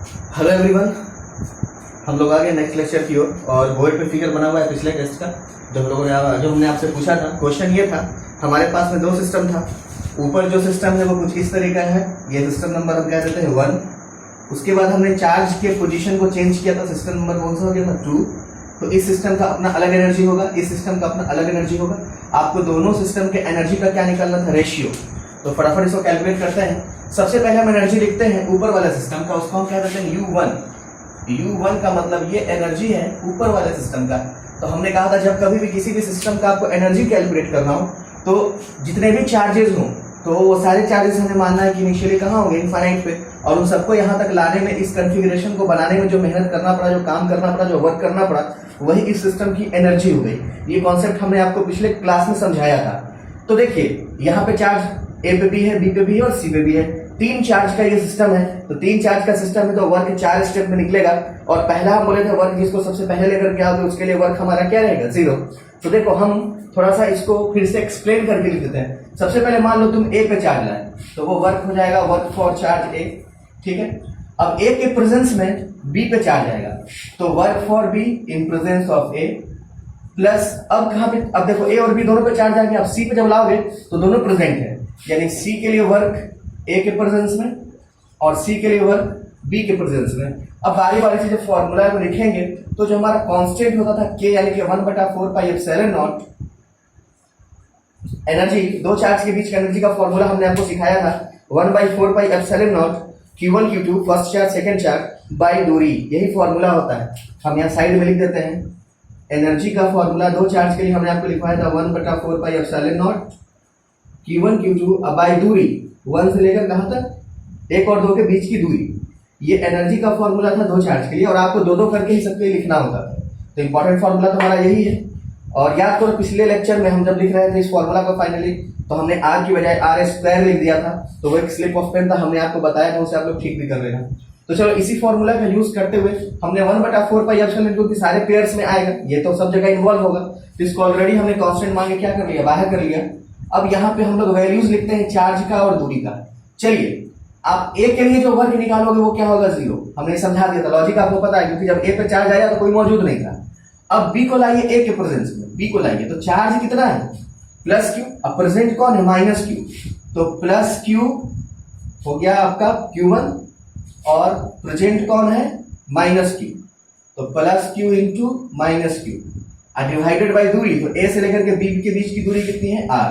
Hello everyone, हम लोग आ गए नेक्स्ट लेक्चर की ओर। और बोर्ड पे फिगर बना हुआ है पिछले टेस्ट का जो हमने आपसे पूछा था। क्वेश्चन ये था, हमारे पास में दो सिस्टम था। ऊपर जो सिस्टम है वो कुछ इस तरीका है, ये सिस्टम नंबर हम कह देते हैं 1। उसके बाद हमने चार्ज के पोजीशन को चेंज किया था, सिस्टम नंबर कौन सा हो गया था 2। तो इस सिस्टम का अपना अलग एनर्जी होगा, इस सिस्टम का अपना अलग एनर्जी होगा। आपको दोनों सिस्टम के एनर्जी का क्या निकालना था, रेशियो। तो फटाफट इसको कैलकुलेट करते हैं। सबसे पहले हम एनर्जी लिखते हैं ऊपर वाले सिस्टम का, उसको हम कह देते हैं U1। U1 का मतलब ये एनर्जी है ऊपर वाले सिस्टम का। तो हमने कहा था जब कभी भी किसी भी सिस्टम का आपको एनर्जी कैलकुलेट करना हो तो जितने भी चार्जेस हों तो वो सारे चार्जेस हमें मानना है कि इनिशियली कहाँ होंगे, इनफाइनाइट पे। और उन सबको यहाँ तक लाने में, इस कॉन्फ़िगरेशन को बनाने में जो मेहनत करना पड़ा, जो काम करना पड़ा, जो वर्क करना पड़ा, वही इस सिस्टम की एनर्जी हो गई। ये कॉन्सेप्ट हमने आपको पिछले क्लास में समझाया था। तो देखिए यहाँ पे चार्ज ए पे भी है, बी पे भी है और सी पे भी है। 3 चार्ज का ये सिस्टम है। तो 3 चार्ज का सिस्टम है तो वर्क 4 स्टेप में निकलेगा। और पहला हम बोले थे वर्क जिसको सबसे पहले लेकर के आओगे उसके लिए वर्क हमारा क्या रहेगा, 0। तो देखो हम थोड़ा सा इसको फिर से एक्सप्लेन करके लिख देते हैं। सबसे पहले मान लो तुम ए पे चार्ज लाए तो वो वर्क हो जाएगा वर्क फॉर चार्ज ए, ठीक है। अब ए के प्रेजेंस में बी पे चार्ज आएगा तो work for be in presence of A plus, अब कहां पे, अब देखो ए और बी दोनों पे चार्ज आ गया। अब सी पे जब लाओगे तो दोनों प्रेजेंट है, यानी सी के लिए वर्क ए के प्रेजेंस में और सी के लिए वर्क बी के प्रेजेंस में। अब बारी बारी से जब फॉर्मूला को लिखेंगे तो जो हमारा कांस्टेंट होता था के, यानी कि 1/4 पाई एप्सिलॉन नॉट एनर्जी, दो चार्ज के बीच का एनर्जी का फॉर्मूला हमने आपको सिखाया था, 1/4 pi epsilon not Q1 Q2 first charge second charge by दूरी। यही फॉर्मूला होता है। हम यहाँ साइड में लिख देते हैं एनर्जी का फॉर्मूला। दो चार्ज के लिए हमने आपको लिखवाया था 1/4 pi epsilon not Q1 Q2 by दूरी 1 से लेकर कहां तक, 1 और 2 के बीच की दूरी। ये एनर्जी का फॉर्मूला था दो चार्ज के लिए, और आपको दो करके ही सबके लिए लिखना होता था। तो इंपॉर्टेंट फॉर्मूला तो हमारा यही है। और याद करो पिछले लेक्चर में हम जब लिख रहे थे इस फॉर्मूला को फाइनली, तो हमने आर की बजाय R² लिख दिया था। तो वो एक स्लिप ऑफ पेन था, हमने आपको बताया था, उसे आप लोग ठीक भी कर लेना। तो चलो इसी फॉर्मूला का यूज करते हुए हमने 1/4 पाई एप्सिलॉन क्योंकि सारे पेयर्स में आएगा, ये तो सब जगह इन्वॉल्व होगा। तो इसको ऑलरेडी हमने कांस्टेंट मान के क्या कर लिया, बाहर कर लिया। अब यहाँ पे हम लोग वैल्यूज लिखते हैं चार्ज का और दूरी का। चलिए आप ए के लिए जो वर्क निकालोगे वो क्या होगा, 0। हमने समझा दिया था, लॉजिक आपको पता है, क्योंकि जब ए पे चार्ज आया तो कोई मौजूद नहीं था। अब बी को लाइए ए के प्रेजेंस में, बी को लाइए तो चार्ज कितना है, +Q। अब प्रेजेंट कौन है, -Q। तो +Q हो गया आपका Q1 और प्रेजेंट कौन है, -Q। तो +Q into -Q divided by दूरी। तो ए से लेकर के बी के बीच की दूरी कितनी है, R।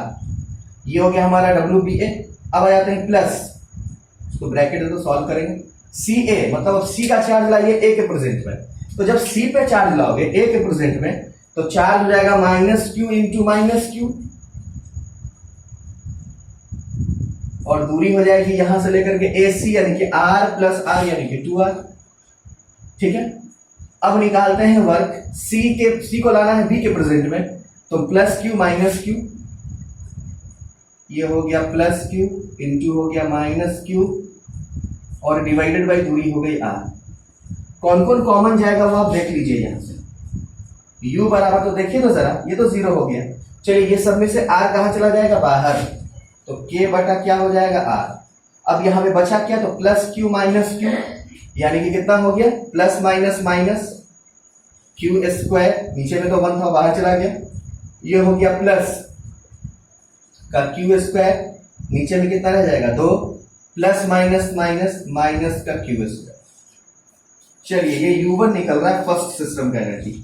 ये हो गया हमारा WBA। अब आ जाते हैं प्लस, तो ब्रैकेट है तो सॉल्व करेंगे, CA मतलब अब C का चार्ज लाइए ए के प्रेजेंट में। तो जब C पे चार्ज लाओगे ए के प्रेजेंट में तो चार्ज हो जाएगा -Q इंटू -Q, और दूरी हो जाएगी यहां से लेकर के AC यानी कि R प्लस R यानी कि 2R, ठीक है। अब निकालते हैं वर्क, C को लाना है B के प्रेजेंट में, तो +Q -Q, ये हो गया +Q इंटू हो गया -Q और डिवाइडेड बाई दूरी हो गई R। कौन कौन कॉमन जाएगा वो आप देख लीजिए यहां से। U बराबर, तो देखिए तो जरा, ये तो 0 हो गया। चलिए ये सब में से R कहां चला जाएगा, बाहर। तो K बटा क्या हो जाएगा, R। अब यहां पे बचा क्या, तो +Q -Q यानी कि कितना हो गया, प्लस माइनस माइनस Q², नीचे में तो 1 था बाहर चला गया। ये हो गया प्लस का Q², नीचे में कितना रह जाएगा, 2 प्लस माइनस माइनस माइनस का Q²। चलिए ये U1 निकल रहा है फर्स्ट सिस्टम का एनर्जी।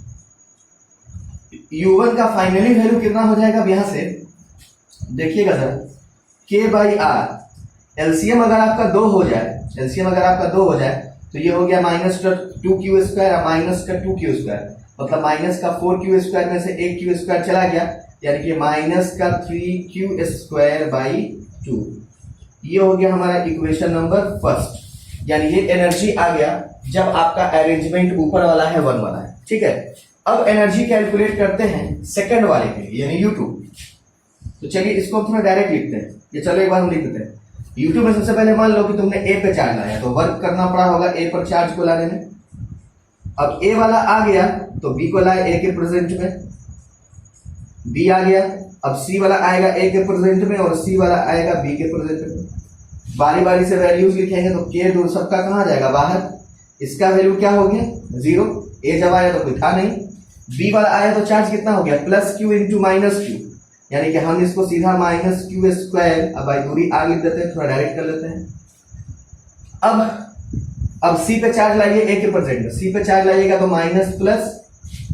U1 का फाइनली वैल्यू कितना हो जाएगा, अब यहां से देखिएगा सर, K/R। एलसीएम अगर आपका 2 हो जाए, एलसीएम अगर आपका 2 हो जाए तो ये हो गया -2Q² और माइनस का 2Q², मतलब माइनस का 4Q² में से 1Q² चला गया, यानी कि माइनस का 3Q²/2। ये हो गया हमारा इक्वेशन नंबर फर्स्ट, यानी ये एनर्जी आ गया जब आपका अरेंजमेंट ऊपर वाला है 1 वाला है, ठीक है। अब एनर्जी कैलकुलेट करते हैं सेकंड वाले के लिए, यानी U2। तो चलिए इसको थोड़ा डायरेक्ट लिखते हैं, ये चलो एक बार हम लिख देते हैं। U2 में सबसे पहले मान लो कि तुमने ए पे चार्ज लाया, तो वर्क करना पड़ा होगा ए पर चार्ज को लाने में। अब ए वाला आ गया तो बी को लाए ए के प्रेजेंट में, बी आ गया। अब सी वाला आएगा ए के प्रेजेंट में और सी वाला आएगा बी के प्रेजेंट में। बारी बारी से वैल्यूज लिखेंगे तो के दूर सबका कहाँ जाएगा, बाहर। इसका वैल्यू क्या हो गया 0, ए जब आया तो कोई था नहीं, बी वाला आया तो चार्ज कितना हो गया plus Q into minus Q, यानी कि हम इसको सीधा माइनस क्यू स्क्वायर, अब भाई दूरी आगे लिख देते हैं, थोड़ा डायरेक्ट कर लेते हैं। अब सी पे चार्ज लाइए ए के प्रेजेंट में, सी पे चार्ज लाइएगा तो minus plus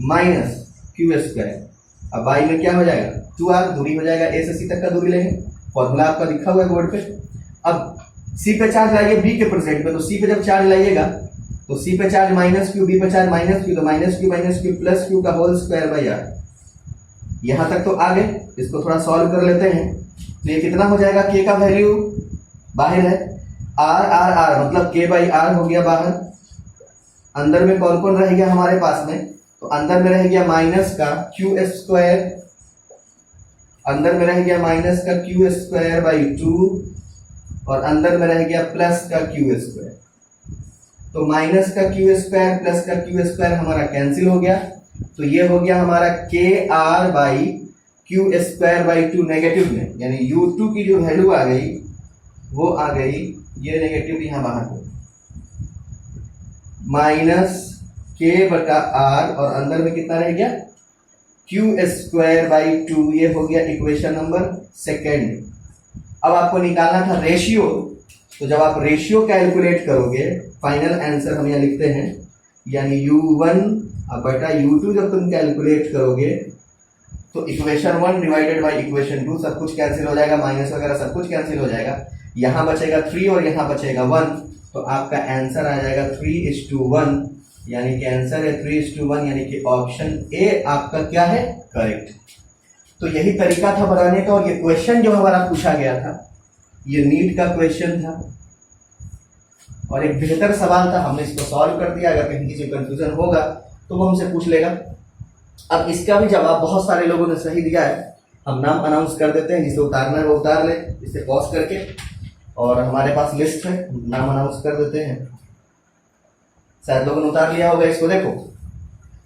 minus Q square, अब बाई में क्या हो जाएगा 2r, दूरी हो जाएगा ए से सी तक का दूरी लेंगे, फॉर्मूला आपका लिखा हुआ है बोर्ड पे। अब सी पे चार्ज लाइए बी के प्रेजेंट में, तो सी पे जब चार्ज लाइएगा तो सी पे चार्ज माइनस क्यू, बी पे चार्ज माइनस क्यू, तो माइनस क्यू प्लस क्यू का होल स्क्वायर बाई आर। यहां तक तो आ गए, इसको थोड़ा सॉल्व कर लेते हैं। तो ये कितना हो जाएगा, के का वैल्यू बाहर है, आर आर आर मतलब के बाई आर हो गया बाहर, अंदर में कौन कौन रह गया हमारे पास में, तो अंदर में रह गया माइनस का क्यू स्क्वायर, अंदर में रह गया माइनस का क्यू स्क्वायर बाई 2 और अंदर में रह गया प्लस का क्यू स्क्वायर। तो माइनस का क्यू स्क्वायर प्लस का क्यू स्क्वायर हमारा कैंसिल हो गया, तो ये हो गया हमारा K R by Q square by 2 negative में, यानी u2 की जो वैल्यू आ गई वो आ गई, ये नेगेटिव यहां बाहर हो, माइनस के बटा आर और अंदर में कितना रह गया क्यू स्क्वायर बाई 2, ये हो गया इक्वेशन नंबर सेकेंड। अब आपको निकालना था रेशियो, तो जब आप रेशियो कैलकुलेट करोगे फाइनल आंसर हम यहाँ लिखते हैं, यानी u1 बटा u2 जब तुम कैलकुलेट करोगे तो इक्वेशन 1 डिवाइडेड बाई इक्वेशन 2 सब कुछ कैंसिल हो जाएगा, माइनस वगैरह सब कुछ कैंसिल हो जाएगा, यहाँ बचेगा 3 और यहाँ बचेगा 1, तो आपका आंसर आ जाएगा 3:1, यानी कि आंसर है 3:1, यानी कि ऑप्शन ए आपका क्या है करेक्ट। तो यही तरीका था बनाने का, और ये क्वेश्चन जो हमारा पूछा गया था ये नीट का क्वेश्चन था और एक बेहतर सवाल था, हमने इसको सॉल्व कर दिया। अगर कहीं किसी कंफ्यूजन होगा तो वो हमसे पूछ लेगा। अब इसका भी जवाब बहुत सारे लोगों ने सही दिया है, हम नाम अनाउंस कर देते हैं, जिसे उतारना है वो उतार ले, इसे पॉज करके, और हमारे पास लिस्ट है, नाम अनाउंस कर देते हैं। शायद लोगों ने उतार लिया होगा इसको। देखो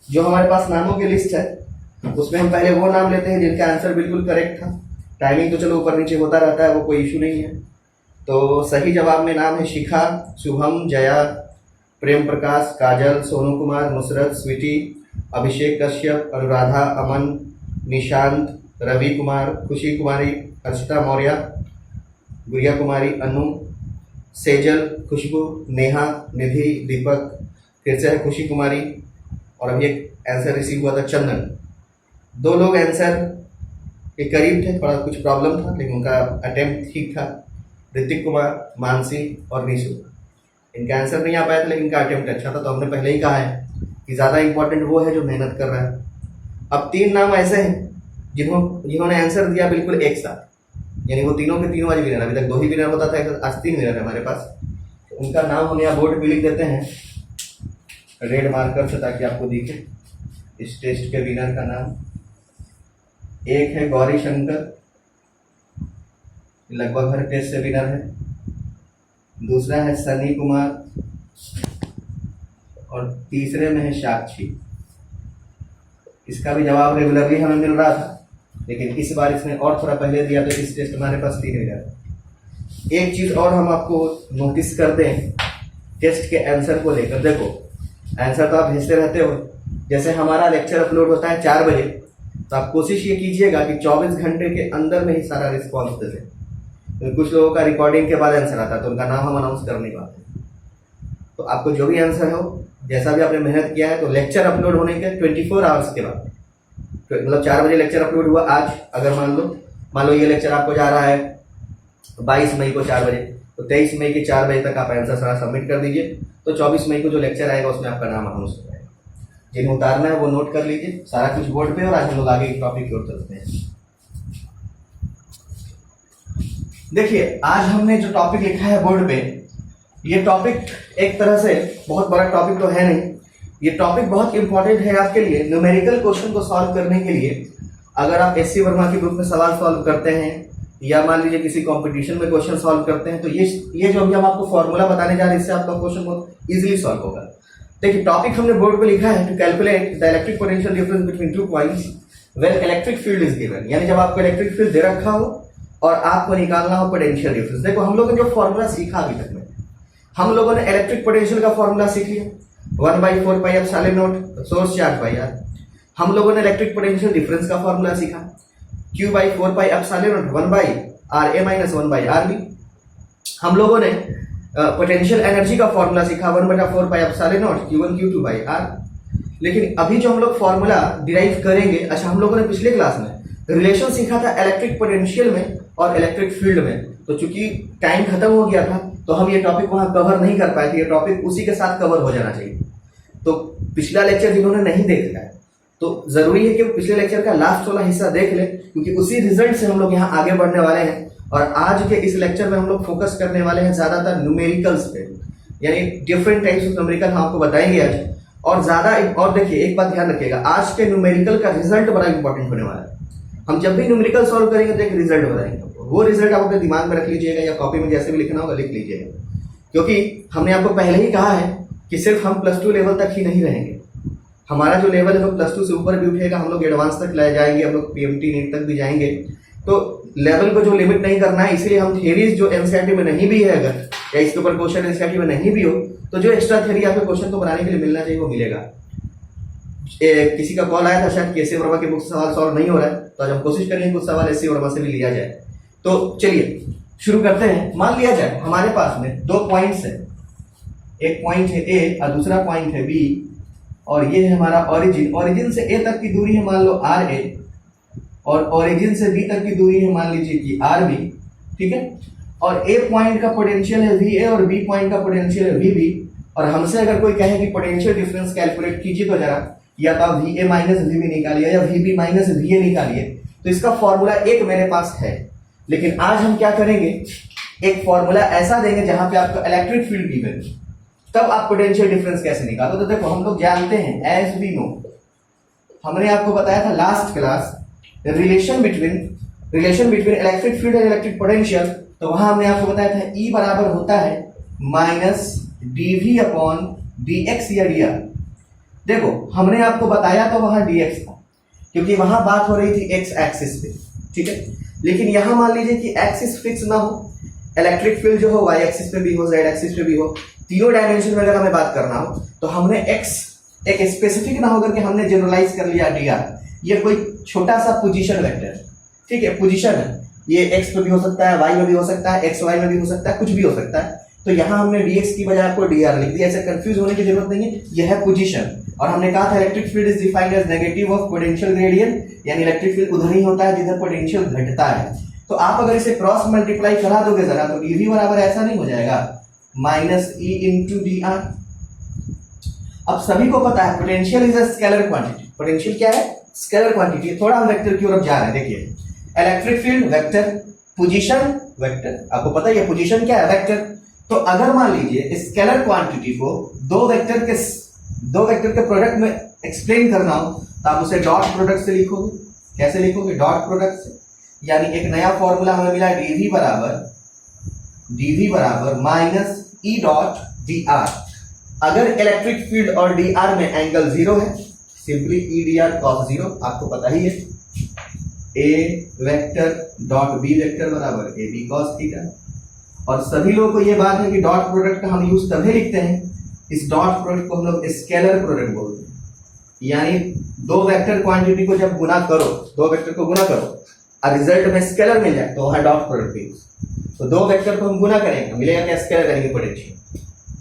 जो हमारे पास नामों की लिस्ट है उसमें हम पहले वो नाम लेते हैं जिनका आंसर बिल्कुल करेक्ट था। टाइमिंग तो चलो ऊपर नीचे होता रहता है, वो कोई इशू नहीं है। तो सही जवाब में नाम है शिखा, शुभम, जया, प्रेम प्रकाश, काजल, सोनू कुमार, नुसरत, स्वीटी, अभिषेक कश्यप, अनुराधा, अमन, निशांत, रवि कुमार, खुशी कुमारी, अर्चिता मौर्य, गुड़िया कुमारी, अनु, सेजल, खुशबू, नेहा, निधि, दीपक, फिर से है खुशी कुमारी, और अभी एक आंसर रिसीव हुआ था चंदन। 2 लोग आंसर के करीब थे, थोड़ा कुछ प्रॉब्लम था लेकिन उनका अटेम्प्ट ठीक था। ऋतिक कुमार, मानसी और निशु, इनका आंसर नहीं आ पाया था लेकिन इनका अटेम्प्ट अच्छा था। तो हमने पहले ही कहा है कि ज़्यादा इंपॉर्टेंट वो है जो मेहनत कर रहा है। अब 3 नाम ऐसे हैं जिन्होंने आंसर दिया बिल्कुल एक साथ, यानी वो तीनों के तीनों आज विनर। अभी तक 2 ही विनर होता था, आज 3 विनर है हमारे पास। तो उनका नाम हम यहाँ बोर्ड पे लिख देते हैं रेड मार्कर से, ताकि आपको दिखे इस टेस्ट के विनर का नाम। एक है गौरी शंकर, लगभग हर टेस्ट से विनर है। दूसरा है सनी कुमार और तीसरे में है साक्षी। इसका भी जवाब रेगुलरली हमें मिल रहा था लेकिन इस बार इसने और थोड़ा पहले दिया, तो इस टेस्ट हमारे पास 3 विनर। एक चीज और हम आपको नोटिस करते हैं टेस्ट के आंसर को लेकर। देखो आंसर तो आप भेजते रहते हो, जैसे हमारा लेक्चर अपलोड होता है 4 बजे, तो आप कोशिश ये कीजिएगा कि 24 घंटे के अंदर में ही सारा रिस्पॉन्स दे दें। तो कुछ लोगों का रिकॉर्डिंग के बाद आंसर आता है तो उनका नाम हम अनाउंस कर नहीं पाते। तो आपको जो भी आंसर हो, जैसा भी आपने मेहनत किया है, तो लेक्चर अपलोड होने के 24 आवर्स के बाद, तो मतलब 4 बजे लेक्चर अपलोड हुआ आज, अगर मान लो ये लेक्चर आपको जा रहा है 22 मई को 4 बजे, तो 23 मई के 4 बजे तक आप आंसर सारा सबमिट कर दीजिए। तो 24 मई को जो लेक्चर आएगा उसमें आपका नाम अनाउंस हो जाएगा। जिन्हें उतारना है वो नोट कर लीजिए सारा कुछ बोर्ड पे, और आज हम लोग आगे एक टॉपिक की ओर चलते हैं। देखिए आज हमने जो टॉपिक लिखा है बोर्ड पे, ये टॉपिक एक तरह से बहुत बड़ा टॉपिक तो है नहीं, ये टॉपिक बहुत इंपॉर्टेंट है आपके लिए न्यूमेरिकल क्वेश्चन को सॉल्व करने के लिए। अगर आप एससी वर्मा की बुक में सवाल सॉल्व करते हैं या मान लीजिए किसी कंपटीशन में क्वेश्चन सॉल्व करते हैं, तो ये जो अभी हम आपको फॉर्मूला बताने जा रहे हैं इससे आपका क्वेश्चन बहुत इजीली सॉल्व होगा। देखिए टॉपिक हमने बोर्ड पे लिखा है, to calculate the electric potential difference between 2 points when electric field is given, यानी जब आपको इलेक्ट्रिक फील्ड दे रखा हो और आपको निकालना हो पोटेंशियल डिफरेंस। देखो हम लोगों ने जो फॉर्मूला सीखा अभी तक में, हम लोगों ने इलेक्ट्रिक पोटेंशियल का फॉर्मूला सीख लिया, 1/4 pi epsilon naught source charge by R. हम लोगों ने इलेक्ट्रिक पोटेंशियल डिफरेंस का फॉर्मूला सीखा, Q/4 pi epsilon not 1/RA minus 1/RB। हम लोगों ने पोटेंशियल एनर्जी का फॉर्मूला सीखा, 1/4 pi epsilon not Q1 Q2 by R। लेकिन अभी जो हम लोग फॉर्मूला डिराइव करेंगे, अच्छा हम लोगों ने पिछले क्लास में रिलेशन सीखा था इलेक्ट्रिक पोटेंशियल में और इलेक्ट्रिक फील्ड में, तो चूंकि टाइम खत्म हो गया था तो हम ये टॉपिक वहां कवर नहीं कर पाए थे, ये टॉपिक उसी के साथ कवर हो जाना चाहिए। तो पिछला लेक्चर जिन्होंने नहीं देखा है तो जरूरी है कि वो पिछले लेक्चर का लास्ट वाला हिस्सा देख ले, क्योंकि उसी रिजल्ट से हम लोग यहाँ आगे बढ़ने वाले हैं। और आज के इस लेक्चर में हम लोग फोकस करने वाले हैं ज्यादातर न्यूमेरिकल्स पे, यानी डिफरेंट टाइप्स ऑफ न्यूमेरिकल हम आपको बताएंगे आज। और ज्यादा और देखिए एक बात ध्यान रखिएगा, आज के न्यूमेरिकल का रिजल्ट बड़ा इंपॉर्टेंट होने वाला है। हम जब भी न्यूमेरिकल सॉल्व करेंगे तो एक रिजल्ट बताएंगे, वो रिजल्ट आप अपने दिमाग में रख लीजिएगा या कॉपी में जैसे भी लिखना होगा लिख लीजिएगा, क्योंकि हमने आपको पहले ही कहा है कि सिर्फ हम +2 लेवल तक ही नहीं रहेंगे, हमारा जो लेवल है वो +2 से ऊपर भी उठेगा, हम लोग एडवांस तक ले जाएंगे, हम लोग PMT नीट तक भी जाएंगे। तो लेवल को जो लिमिट नहीं करना है, इसलिए हम थियरीज जो एनसीईआरटी में नहीं भी है अगर, या इसके ऊपर क्वेश्चन एनसीईआरटी में नहीं भी हो, तो जो एक्स्ट्रा थियरी आपको क्वेश्चन को बनाने के लिए मिलना चाहिए वो मिलेगा। किसी का कॉल आया था शायद केसी वर्मा के बुक से सवाल सॉल्व नहीं हो रहा है, तो आज हम कोशिश करेंगे कुछ सवाल एसी वर्मा से भी लिया जाए। तो चलिए शुरू करते हैं। मान लिया जाए हमारे पास में 2 पॉइंट्स है, एक पॉइंट है ए और दूसरा पॉइंट है बी, और ये है हमारा ओरिजिन। ओरिजिन से ए तक की दूरी है मान लो RA, और ओरिजिन से बी तक की दूरी है मान लीजिए कि RB, ठीक है। और ए पॉइंट का पोटेंशियल है VA और बी पॉइंट का पोटेंशियल है VB। और हमसे अगर कोई कहे कि पोटेंशियल डिफरेंस कैलकुलेट कीजिए तो जरा, या तो आप VA माइनस VB निकालिए या VB माइनस VA निकालिए, तो इसका फॉर्मूला एक मेरे पास है। लेकिन आज हम क्या करेंगे, एक फॉर्मूला ऐसा देंगे जहां पे आपको इलेक्ट्रिक फील्ड गिवन, तब आप पोटेंशियल डिफरेंस कैसे निकालो। तो देखो हम लोग जानते हैं, एज वी नो, हमने आपको बताया था last class relation between electric field और इलेक्ट्रिक पोटेंशियल, तो वहां हमने आपको बताया था E बराबर होता है -dV/dx या dr। देखो हमने आपको बताया तो वहां dx था, क्योंकि वहां बात हो रही थी x एक्सिस पे, ठीक है। लेकिन यहां मान लीजिए कि एक्सिस फिक्स ना हो, इलेक्ट्रिक फील्ड जो हो y एक्सिस पे भी हो, z एक्सिस पे भी हो, तीनों डायमेंशन में अगर हमें बात करना हो, तो हमने x एक स्पेसिफिक ना होकर के हमने जनरलाइज कर लिया dr। ये कोई छोटा सा पोजीशन वेक्टर, ठीक है, पोजीशन है, ये x पे भी हो सकता है, y में भी हो सकता है, xy में भी हो सकता है, कुछ भी हो सकता है। तो यहाँ हमने dx की बजाय आपको dr लिख दिया, ऐसे कंफ्यूज होने की जरूरत नहीं है, यह है पोजीशन। और हमने कहा था electric field is defined as negative of potential gradient, यानी इलेक्ट्रिक फील्ड उधर ही होता है जिधर पोटेंशियल घटता है। तो आप अगर इसे क्रॉस मल्टीप्लाई करा दोगे जरा, तो dv बराबर ऐसा नहीं हो जाएगा -E × dr। अब सभी को पता है potential is a scalar quantity, potential क्या है, स्केलर क्वांटिटी। थोड़ा हम वेक्टर की ओर जा रहे हैं, देखिए electric field vector, position vector, आपको पता है पोजीशन क्या है, वेक्टर। तो अगर मान लीजिए स्केलर क्वांटिटी को दो वेक्टर के प्रोडक्ट में एक्सप्लेन करना हो, तो आप उसे डॉट प्रोडक्ट से लिखोगे। कैसे लिखोगे, डॉट प्रोडक्ट से। यानी एक नया फॉर्मूला हमें मिला, dv बराबर -E.dr। अगर इलेक्ट्रिक फील्ड और dr में एंगल 0 है, सिंपली E dr cos 0, आपको पता ही है। A vector dot B vector बराबर AB cos थीटा। और सभी लोगों को यह बात है कि डॉट प्रोडक्ट का हम यूज तभी लिखते हैं, इस डॉट प्रोडक्ट को हम लोग स्केलर प्रोडक्ट बोलते हैं। यानी दो वेक्टर क्वांटिटी को जब गुना करो, दो वेक्टर को गुना करो और रिजल्ट में स्केलर मिल जाए, तो वह डॉट प्रोडक्ट यूज। तो दो वेक्टर को हम गुना करेंगे, मिलेगा क्या, स्केलर करेंगे पोटेंशियल।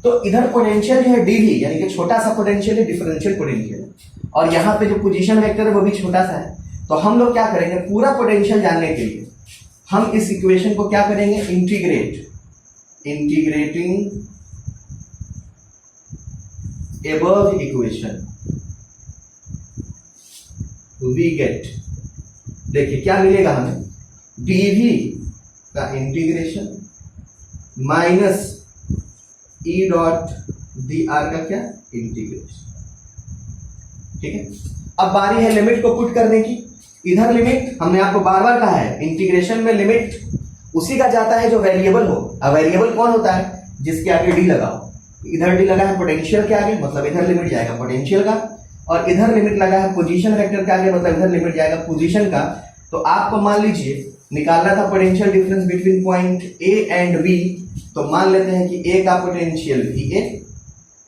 तो इधर पोटेंशियल जो है dv, यानी कि छोटा सा पोटेंशियल है, डिफरेंशियल पोटेंशियल है, और यहाँ पे जो पोजीशन वेक्टर है वो भी छोटा सा है। तो हम लोग क्या करेंगे, पूरा पोटेंशियल जानने के लिए हम इस इक्वेशन को क्या करेंगे, integrating above equation we get, देखिए क्या मिलेगा हमें, dv का इंटीग्रेशन माइनस E.dr का क्या, इंटीग्रेशन, ठीक है। अब बारी है लिमिट को पुट करने की। इधर लिमिट हमने आपको बार बार कहा है, इंटीग्रेशन में लिमिट उसी का जाता है जो वेरिएबल हो। अब वेरिएबल कौन होता है, जिसके आगे डी लगाओ। इधर डी लगा है पोटेंशियल के आगे, मतलब इधर लिमिट जाएगा पोटेंशियल का, और इधर लिमिट लगा है पोजीशन वेक्टर के आगे, मतलब इधर लिमिट जाएगा पोजीशन का। तो आपको मान लीजिए निकालना था potential difference between point A and B, तो मान लेते हैं कि ए का पोटेंशियल वी ए,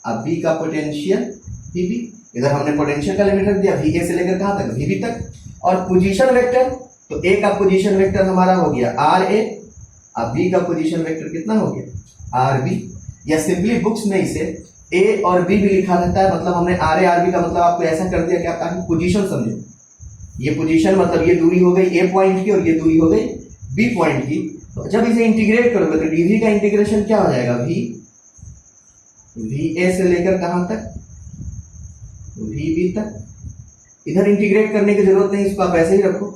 अब बी का पोटेंशियल वी बी। इधर हमने पोटेंशियल का लिमिट रख दिया वी ए से लेकर कहां तक, वी बी तक। और पोजीशन वेक्टर, तो ए का पोजीशन वेक्टर हमारा हो गया आर ए, अब बी का पोजीशन वेक्टर कितना हो गया आर बी। या सिंपली बुक्स में इसे ए और बी भी लिखा रहता है, मतलब हमने आर ए आर बी का मतलब आपको ऐसा कर दिया कि आप ताकि पोजीशन समझो। ये पोजीशन मतलब ये दूरी हो गई ए पॉइंट की और ये दूरी हो गई बी पॉइंट की। तो जब इसे इंटीग्रेट करोगे तो डीवी का इंटीग्रेशन क्या हो जाएगा, वी ए से लेकर कहां तक, वी बी तक। इधर इंटीग्रेट करने की जरूरत नहीं, इसको आप ऐसे ही रखो,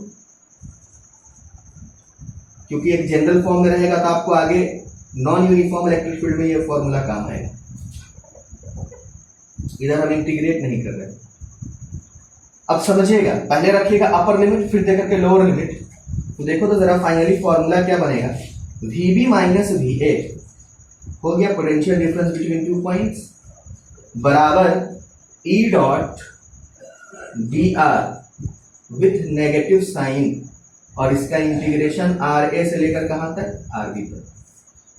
क्योंकि एक जनरल फॉर्म में रहेगा तो आपको आगे नॉन यूनिफॉर्म इलेक्ट्रिक फील्ड में ये फॉर्मूला काम आएगा। इधर हम इंटीग्रेट नहीं कर रहे। अब समझिएगा, पहले रखिएगा अपर लिमिट, फिर देकर के लोअर लिमिट। तो देखो तो जरा फाइनली फॉर्मूला क्या बनेगा, V B minus V A हो गया potential difference between two points बराबर E dot D R with negative sign, और इसका इंटीग्रेशन आर ए से लेकर कहां तक, आर बी तक।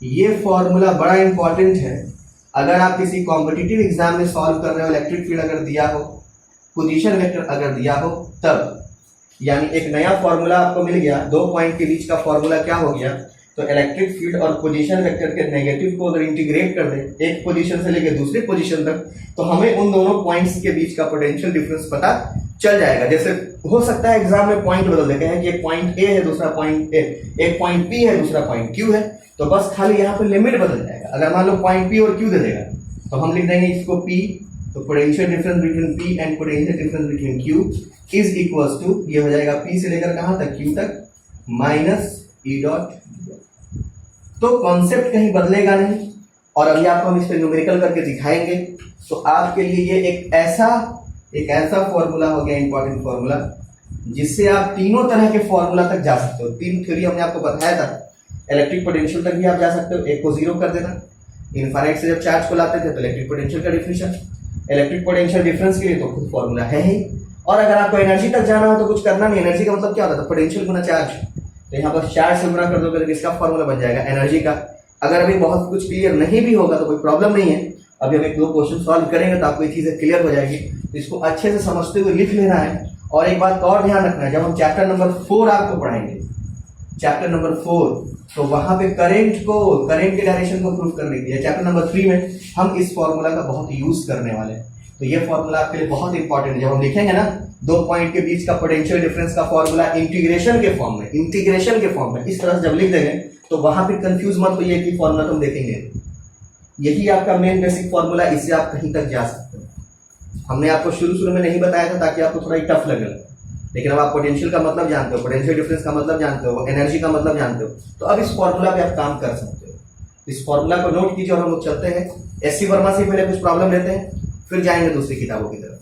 ये फॉर्मूला बड़ा इंपॉर्टेंट है। अगर आप किसी कॉम्पिटिटिव एग्जाम में सॉल्व कर रहे हो, इलेक्ट्रिक फील्ड अगर दिया हो, पोजीशन वेक्टर अगर दिया हो, तब यानी एक नया फॉर्मूला आपको मिल गया। दो पॉइंट के बीच का फॉर्मूला क्या हो गया, तो इलेक्ट्रिक फील्ड और पोजीशन वेक्टर के नेगेटिव को अगर इंटीग्रेट कर दे एक पोजीशन से लेकर दूसरे पोजीशन तक, तो हमें उन दोनों पॉइंट्स के बीच का पोटेंशियल डिफरेंस पता चल जाएगा। जैसे हो सकता है एग्जाम में पॉइंट बदल देते हैं कि एक पॉइंट ए है दूसरा पॉइंट ए, एक पॉइंट पी है दूसरा पॉइंट क्यू है, तो बस खाली यहाँ पे लिमिट बदल जाएगा। अगर मान लो पॉइंट पी और क्यू दे देगा तो हम लिख देंगे इसको पी, तो potential difference between P and potential difference between Q is equals to, ये हो जाएगा पी से लेकर कहां तक, क्यू तक, माइनस ई डॉट। तो कॉन्सेप्ट कहीं बदलेगा नहीं, और अभी आपको हम इस पे न्यूमेरिकल करके दिखाएंगे। तो आपके लिए ये एक ऐसा फॉर्मूला हो गया, इंपॉर्टेंट फॉर्मूला, जिससे आप तीनों तरह के फॉर्मूला तक जा सकते हो। तीन थ्योरी हमने आपको बताया था, इलेक्ट्रिक पोटेंशियल तक भी आप जा सकते हो। एक को जीरो कर देना, इनफाइनाइट से जब चार्ज को लाते थे तो इलेक्ट्रिक पोटेंशियल का डिफिनेशन, इलेक्ट्रिक पोटेंशियल डिफरेंस के लिए तो खुद फॉर्मूला है ही। और अगर आपको एनर्जी तक जाना हो तो कुछ करना नहीं, एनर्जी का मतलब क्या होता है, पोटेंशियल गुना चार्ज, तो यहाँ पर चार्ज से गुना कर दोगे तो किसका फॉर्मूला बन जाएगा, एनर्जी का। अगर अभी बहुत कुछ क्लियर नहीं भी होगा तो कोई प्रॉब्लम नहीं है, अभी हम एक दो क्वेश्चन सॉल्व करेंगे तो आपको ये चीजें क्लियर हो जाएगी। तो इसको अच्छे से समझते हुए लिख लेना है। और एक बात और ध्यान रखना है, जब हम चैप्टर नंबर 4 आपको पढ़ाएंगे, चैप्टर नंबर 4, तो वहां पे करंट के डायरेक्शन को प्रूव करने के लिए चैप्टर नंबर 3 में हम इस फॉर्मूला का बहुत यूज करने वाले हैं। तो ये फॉर्मूला आपके लिए बहुत इंपॉर्टेंट है। जब हम लिखेंगे ना दो पॉइंट के बीच का पोटेंशियल डिफरेंस का फॉर्मूला इंटीग्रेशन के फॉर्म में इस तरह से जब लिख देंगे तो वहां पे कंफ्यूज मत होइए कि फॉर्मूला तुम देखेंगे। यही आपका मेन बेसिक फॉर्मूला, इससे आप कहीं तक जा सकते हो। हमने आपको शुरू में नहीं बताया था ताकि आपको थोड़ा टफ लगे, लेकिन अब आप पोटेंशियल का मतलब जानते हो, पोटेंशियल डिफरेंस का मतलब जानते हो, एनर्जी का मतलब जानते हो, तो अब इस फॉर्मूला पे आप काम कर सकते हो। इस फॉर्मूला को नोट कीजिए और हम लोग चलते हैं एससी वर्मा से। पहले कुछ प्रॉब्लम लेते हैं, फिर जाएंगे दूसरी किताबों की तरफ।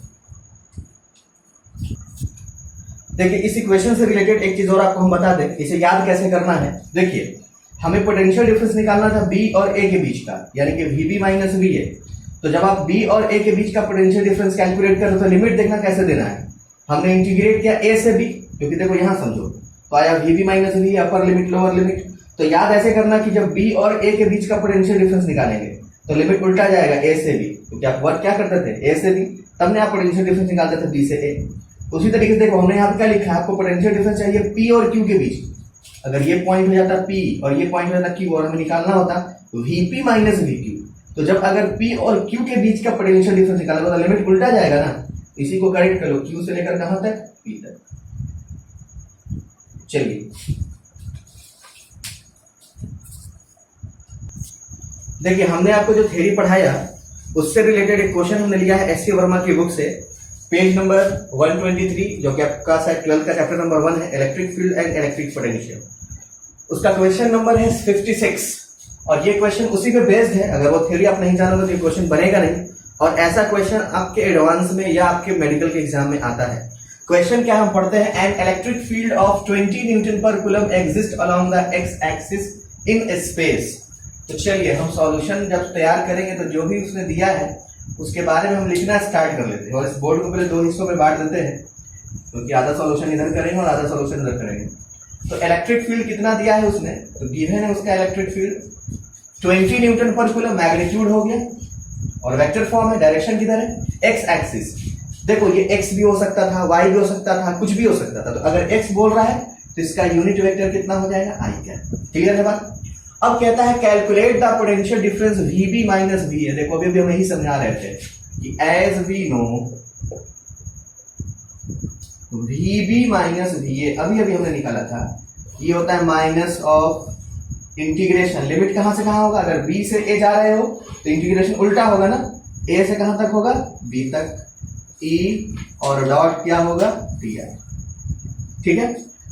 देखिए, इस इक्वेशन से रिलेटेड एक चीज और आपको हम बता दें, इसे याद कैसे करना है। देखिए, हमें पोटेंशियल डिफरेंस निकालना था बी और ए के बीच का, यानी कि V B minus V A. तो जब आप बी और ए के बीच का पोटेंशियल डिफरेंस कैलकुलेट करो तो लिमिट देखना कैसे देना है। हमने इंटीग्रेट किया ए से बी, क्योंकि देखो यहां समझो, तो आया V B minus V, upper limit lower limit. तो याद ऐसे करना कि जब बी और ए के बीच का पोटेंशियल डिफरेंस निकालेंगे तो लिमिट उल्टा जाएगा ए से बी, क्योंकि आप वर्क क्या करते थे, ए से बी, तब ने आप पोटेंशियल डिफरेंस निकालते थे बी से ए। उसी तरीके से देखो, हमने यहाँ पे क्या लिखा है, आपको पोटेंशियल डिफरेंस चाहिए पी और क्यू के बीच। अगर ये पॉइंट हो जाता पी और ये पॉइंट हो जाता क्यू, और हमें निकालना होता वीपी माइनस वी क्यू। तो जब अगर पी और क्यू के बीच का पोटेंशियल डिफरेंस निकालना तो लिमिट उल्टा जाएगा ना। इसी को करेक्ट करो, क्यू से लेकर कहां तक, पी तक। चलिए देखिए, हमने आपको जो थ्योरी पढ़ाया उससे रिलेटेड एक क्वेश्चन हमने लिया है एससी वर्मा की बुक से, पेज नंबर 123, जो कि आपका शायद 12 का चैप्टर नंबर 1 है, electric field and electric potential. उसका क्वेश्चन नंबर है 56, और ये क्वेश्चन उसी पे बेस्ड है। अगर वो थ्योरी आप नहीं जानोगे तो ये क्वेश्चन बनेगा नहीं, और ऐसा क्वेश्चन आपके एडवांस में या आपके मेडिकल के एग्जाम में आता है। क्वेश्चन क्या हम पढ़ते हैं, an electric field of 20 newton per coulomb exist along the X axis in space. तो चलिए, हम सॉल्यूशन जब तैयार करेंगे तो जो भी उसने दिया है उसके बारे में हम लिखना स्टार्ट कर लेते हैं, और इस बोर्ड को पहले दो हिस्सों में बांट देते हैं, क्योंकि आधा सॉल्यूशन इधर करेंगे और आधा सॉल्यूशन इधर करेंगे। तो इलेक्ट्रिक फील्ड कितना दिया है उसने, तो गिवन है उसका electric field 20 newton per coulomb, magnitude हो गया और वेक्टर फॉर्म है, डायरेक्शन किधर है, एक्स एक्सिस। देखो ये एक्स भी हो सकता था, वाई भी हो सकता था, कुछ भी हो सकता था। तो अगर एक्स बोल रहा है तो इसका यूनिट वेक्टर कितना हो जाएगा, आई कैप। क्लियर है बात। अब कहता है calculate the potential difference VB minus V A. देखो अभी हम यही समझा रहे थे कि as we know VB minus V A, अभी हमने निकाला था, ये होता है माइनस ऑफ इंटीग्रेशन, लिमिट कहां से कहां होगा, अगर बी से ए जा रहे हो तो इंटीग्रेशन उल्टा होगा ना, ए से कहां तक होगा, बी तक, ई और डॉट क्या होगा, डी आई। ठीक है,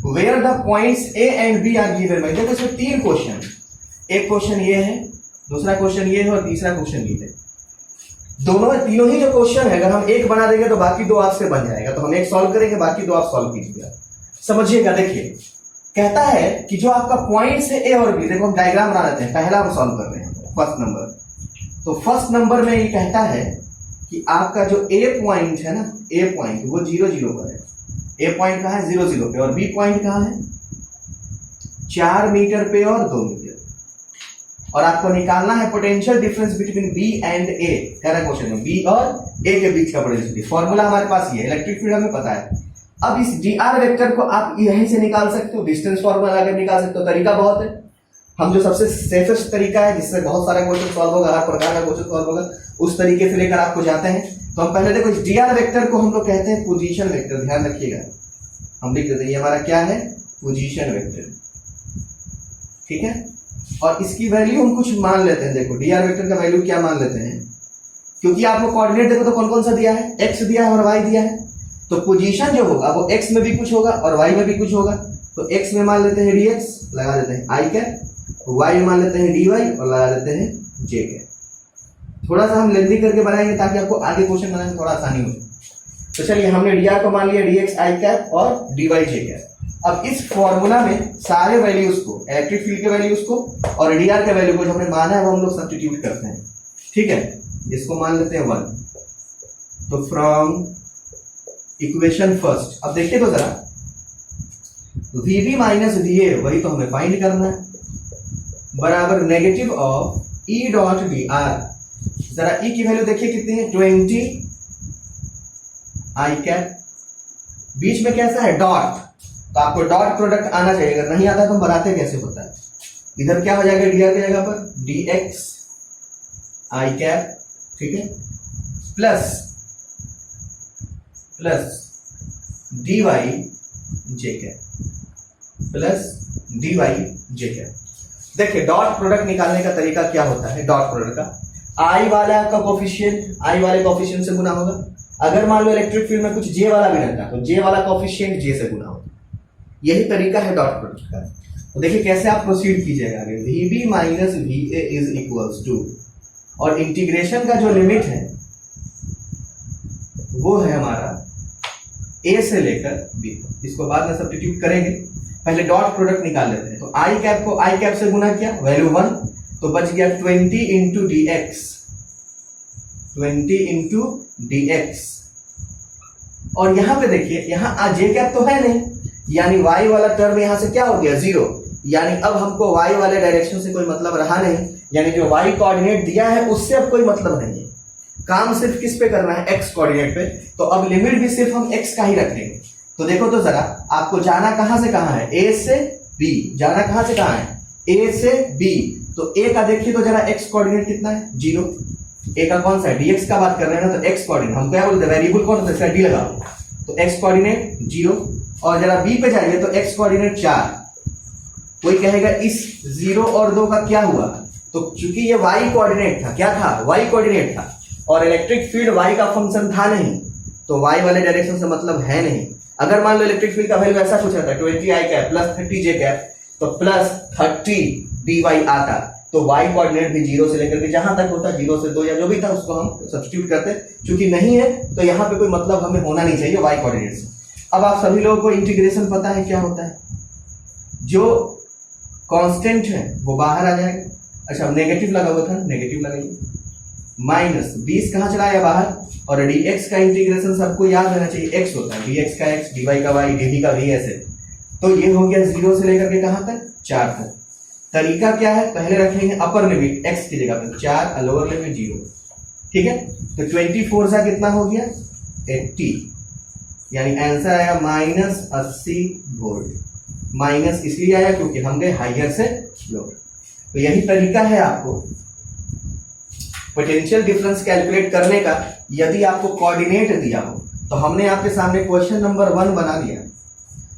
where the points A and B are given by. देखो इसमें 3 क्वेश्चन, एक क्वेश्चन ये है, दूसरा क्वेश्चन ये है और तीसरा क्वेश्चन ये है। तीनों ही जो क्वेश्चन है अगर हम एक बना देंगे तो बाकी 2 आपसे बन जाएगा, तो हम एक सॉल्व करेंगे, बाकी 2 आप सॉल्व कीजिएगा। समझिएगा, देखिए कहता है कि जो आपका पॉइंट्स है ए और बी, देखो हम डायग्राम बना लेते हैं, पहला हम सॉल्व कर रहे हैं फर्स्ट नंबर। तो फर्स्ट नंबर में ये कहता है कि आपका जो ए पॉइंट है ना, ए पॉइंट वो 0 0 पर है, ए पॉइंट कहाँ है 0 0 पे, और बी पॉइंट कहाँ है 4 मीटर पे और 2 मीटर। और आपको निकालना है potential difference between B and A, कह रहा है क्वेश्चन में, बी और ए के बीच का पोटेंशियल। फॉर्मूला हमारे पास ये, इलेक्ट्रिक फील्ड हमें पता है। अब इस डी आर वेक्टर को आप यहीं से निकाल सकते हो, डिस्टेंस फॉर्मूला लगाकर निकाल सकते हो, तरीका बहुत है। हम जो सबसे सेफेस्ट तरीका है जिससे बहुत सारा क्वेश्चन सॉल्व होगा, हर प्रकार का क्वेश्चन सॉल्व होगा, उस तरीके से लेकर आपको जाते हैं। तो हम पहले देखो इस डी आर वेक्टर को हम लोग कहते हैं पोजीशन वेक्टर, ध्यान रखिएगा, हम लिख देते हैं ये हमारा क्या है, पोजीशन वेक्टर। ठीक है, और इसकी वैल्यू हम कुछ मान लेते हैं। देखो डी आर वेक्टर का वैल्यू क्या मान लेते हैं, क्योंकि आपको कोऑर्डिनेट देखो तो कौन कौन सा दिया है, एक्स दिया है और वाई दिया है। तो पोजीशन जो होगा वो एक्स में भी कुछ होगा और वाई में भी कुछ होगा। तो एक्स में मान लेते हैं डी एक्स, लगा देते हैं आई कैप, वाई में मान लेते हैं डी वाई और लगा देते हैं जे कैप। थोड़ा सा हम लेंदी करके बनाएंगे ताकि आपको आगे क्वेश्चन बनाने में थोड़ा आसानी हो। तो चलिए हमने डी आर को मान लिया डी एक्स आई कैप और डी वाई जे कैप। अब इस फॉर्मूला में सारे वैल्यूज को, इलेक्ट्रिक फील्ड के वैल्यूज को और डी आर के वैल्यू को जो हमने माना है वो हम लोग सब्स्टिट्यूट करते हैं। ठीक है, इसको मान लेते हैं 1। तो फ्रॉम इक्वेशन फर्स्ट, अब देखिए तो जरा, वीबी माइनस वी ए वही तो हमें फाइंड करना है, बराबर negative of E dot D are. जरा ई की वैल्यू देखिए कितनी है, 20 आई कैप, बीच में कैसा है डॉट, तो आपको डॉट प्रोडक्ट आना चाहिए, अगर नहीं आता तो हम बनाते कैसे होता है। इधर क्या हो जाएगा डी आर की जगह पर डी एक्स आई कैप, ठीक है, प्लस डी वाई जे कैप, प्लस डी वाई जे कैप। देखिए डॉट प्रोडक्ट निकालने का तरीका क्या होता है, डॉट प्रोडक्ट का आई वाला का कोफिशिएंट आई वाले कोफिशिएंट से गुना होगा। अगर मान लो इलेक्ट्रिक फील्ड में कुछ जे वाला भी रहता तो जे वाला कोफिशिएंट जे से गुना होगा। यही तरीका है डॉट प्रोडक्ट का। तो देखिए कैसे आप प्रोसीड कीजिएगा आगे, VB minus V A is equals to, और इंटीग्रेशन का जो लिमिट है वो है हमारा ए से लेकर बी। इसको बाद में सब्स्टिट्यूट करेंगे, पहले डॉट प्रोडक्ट निकाल लेते हैं। तो आई कैप को आई कैप से गुना किया, वैल्यू 1, तो बच गया 20 into D x, 20 into D x. और यहां पे देखिए, यहां जे कैप तो है नहीं, यानी y वाला टर्म यहां से क्या हो गया 0, यानी अब हमको y वाले डायरेक्शन से कोई मतलब रहा नहीं, यानी जो y कोऑर्डिनेट दिया है उससे अब कोई मतलब नहीं है। काम सिर्फ किस पे करना है, x कोऑर्डिनेट पे। तो अब लिमिट भी सिर्फ हम x का ही रखेंगे। तो देखो तो जरा, आपको जाना कहां से कहां है, a से b, जाना कहां से कहां है, a से b। तो a का देखिए तो जरा x कोऑर्डिनेट कितना है 0, a का कौन सा है, dx का बात कर रहे हैं ना, तो x कोऑर्डिनेट हम क्या बोलते हैं, वेरिएबल कौन सा है, d लगा, तो x कोऑर्डिनेट 0। और जरा b पे जाइए तो x कोऑर्डिनेट 4। कोई कहेगा इस 0 और 2 का क्या हुआ, तो चूंकि ये y कोऑर्डिनेट था, क्या था, y कोऑर्डिनेट था, और इलेक्ट्रिक फील्ड y का फंक्शन था नहीं, तो y वाले डायरेक्शन से मतलब है नहीं। अगर मान लो इलेक्ट्रिक फील्ड का वैल्यू ऐसा कुछ रहता 20 I cap plus 30 J cap, तो प्लस 30 dy आता, तो y कोऑर्डिनेट भी 0 से लेकर के जहां तक होता 0 से 2 या जो भी था उसको हम सब्स्टिट्यूट करते। चूंकि नहीं है तो यहाँ पे कोई मतलब हमें होना नहीं चाहिए y कोऑर्डिनेट से। अब आप सभी लोगों को इंटीग्रेशन पता है क्या होता है, जो कांस्टेंट है वो बाहर आ जाएगा। अच्छा नेगेटिव लगा हुआ था, नेगेटिव लगाइए, माइनस 20 कहाँ चला आया बाहर, और dx का इंटीग्रेशन सबको याद रहना चाहिए x होता है, dx का x, dy का y, dv का v, ऐसे तो ये हो गया 0 से लेकर के कहां तक 4 तक। तरीका क्या है, पहले रखेंगे अपर लिमिट x की जगह पे 4 और लोअर लिमिट 0, ठीक है। तो 24 सा कितना हो गया 80, यानी आंसर आया -80 वोल्ट। माइनस इसलिए आया क्योंकि हम गए हाइयर से लोअर। तो यही तरीका है आपको पोटेंशियल डिफरेंस कैलकुलेट करने का। यदि आपको कोऑर्डिनेट दिया हो तो हमने आपके सामने क्वेश्चन नंबर 1 बना दिया।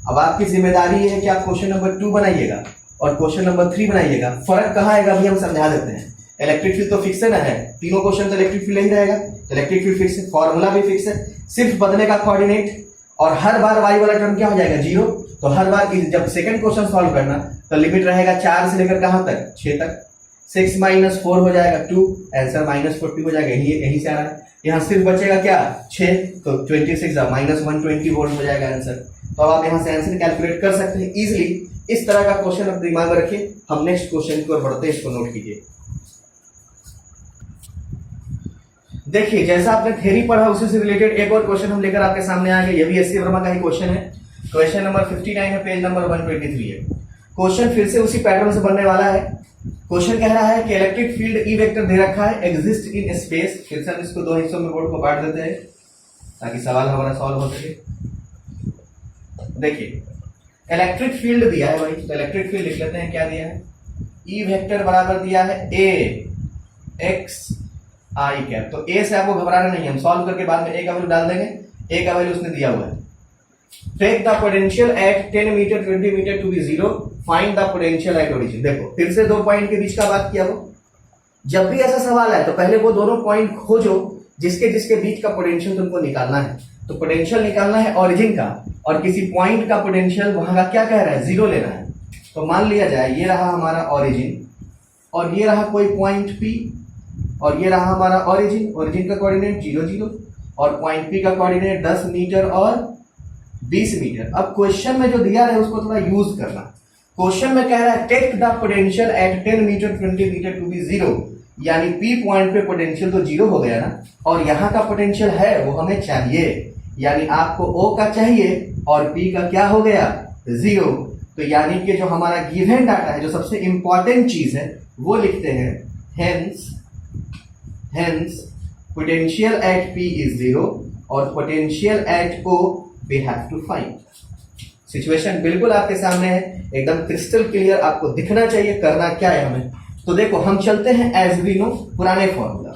अब आपकी जिम्मेदारी ये है कि आप क्वेश्चन नंबर 2 बनाइएगा और क्वेश्चन नंबर 3 बनाइएगा। फर्क कहाँ आएगा अभी हम समझा देते हैं। इलेक्ट्रिक फील्ड तो फिक्स है ना, है तीनों क्वेश्चन तो इलेक्ट्रिक फील्ड ही रहेगा। इलेक्ट्रिक फील्ड फिक्स है, फॉर्मूला भी फिक्स है, सिर्फ बदलेगा कोऑर्डिनेट। और हर बार वाई वाला टर्म क्या हो जाएगा 0। तो हर बार जब सेकंड क्वेश्चन सॉल्व करना तो लिमिट रहेगा 4 से लेकर कहां तक 6 तक। 6 - 4 हो जाएगा 2, आंसर -40 हो जाएगा। यही से आ रहा है। यहाँ सिर्फ बचेगा क्या 6, तो 26 -120 वोल्ट हो जाएगा आंसर। तो अब आप यहाँ से आंसर कैलकुलेट कर सकते हैं इजिली। इस तरह का क्वेश्चन अपने दिमाग में रखिए। हम नेक्स्ट क्वेश्चन की ओर बढ़ते हैं, इसको नोट कीजिए। देखिए जैसा आपने थ्योरी पढ़ा उसी से रिलेटेड एक और क्वेश्चन हम लेकर आपके सामने आएंगे। ये भी एससी वर्मा का ही क्वेश्चन है। क्वेश्चन नंबर 59 है, पेज नंबर 123 है। क्वेश्चन फिर से उसी पैटर्न से बनने वाला है। क्वेश्चन कह रहा है कि इलेक्ट्रिक फील्ड ई वेक्टर दे रखा है, एग्जिस्ट इन स्पेस। फिर से हम इसको दो हिस्सों में बोर्ड को बांट देते हैं ताकि सवाल हमारा सॉल्व हो सके। देखिए इलेक्ट्रिक फील्ड दिया है भाई, तो इलेक्ट्रिक फील्ड लिख लेते हैं। क्या दिया है, ई वेक्टर बराबर दिया है ए एक्स आई कैप। तो ए से आपको घबराना नहीं है, हम सॉल्व करके बाद में ए का वैल्यू डाल देंगे। ए का वैल्यू उसने दिया हुआ है। Take the potential at 10 metre 20 metre to be 0, find the potential at origin. देखो फिर से 2 पॉइंट के बीच का बात किया वो। जब भी ऐसा सवाल है तो पहले वो दोनों पॉइंट खोजो जिसके जिसके बीच का पोटेंशियल तुमको निकालना है। तो पोटेंशियल निकालना है ओरिजिन का, और किसी पॉइंट का पोटेंशियल वहां का क्या कह रहा है 0 लेना है। तो मान लिया जाए ये रहा हमारा ओरिजिन और ये रहा कोई पॉइंट P, और ये रहा हमारा ओरिजिन। ओरिजिन का कोऑर्डिनेट 0 0 और पॉइंट P का कोऑर्डिनेट 10 मीटर और 20 मीटर। अब क्वेश्चन में जो दिया है उसको थोड़ा यूज करना। क्वेश्चन में कह रहा है take the potential at 10 metre 20 metre to be 0, यानी P पॉइंट पे पोटेंशियल तो 0 हो गया ना, और यहाँ का पोटेंशियल है वो हमें चाहिए, यानी आपको O का चाहिए और P का क्या हो गया 0। तो यानी कि जो हमारा गिवन डाटा है, जो सबसे इंपॉर्टेंट चीज है वो लिखते हैं hence potential at P is 0 और potential at O we have to find। Situation बिल्कुल आपके सामने है, एकदम क्रिस्टल क्लियर, आपको दिखना चाहिए करना क्या है हमें। तो देखो हम चलते हैं एज वी नो पुराने फॉर्मूला,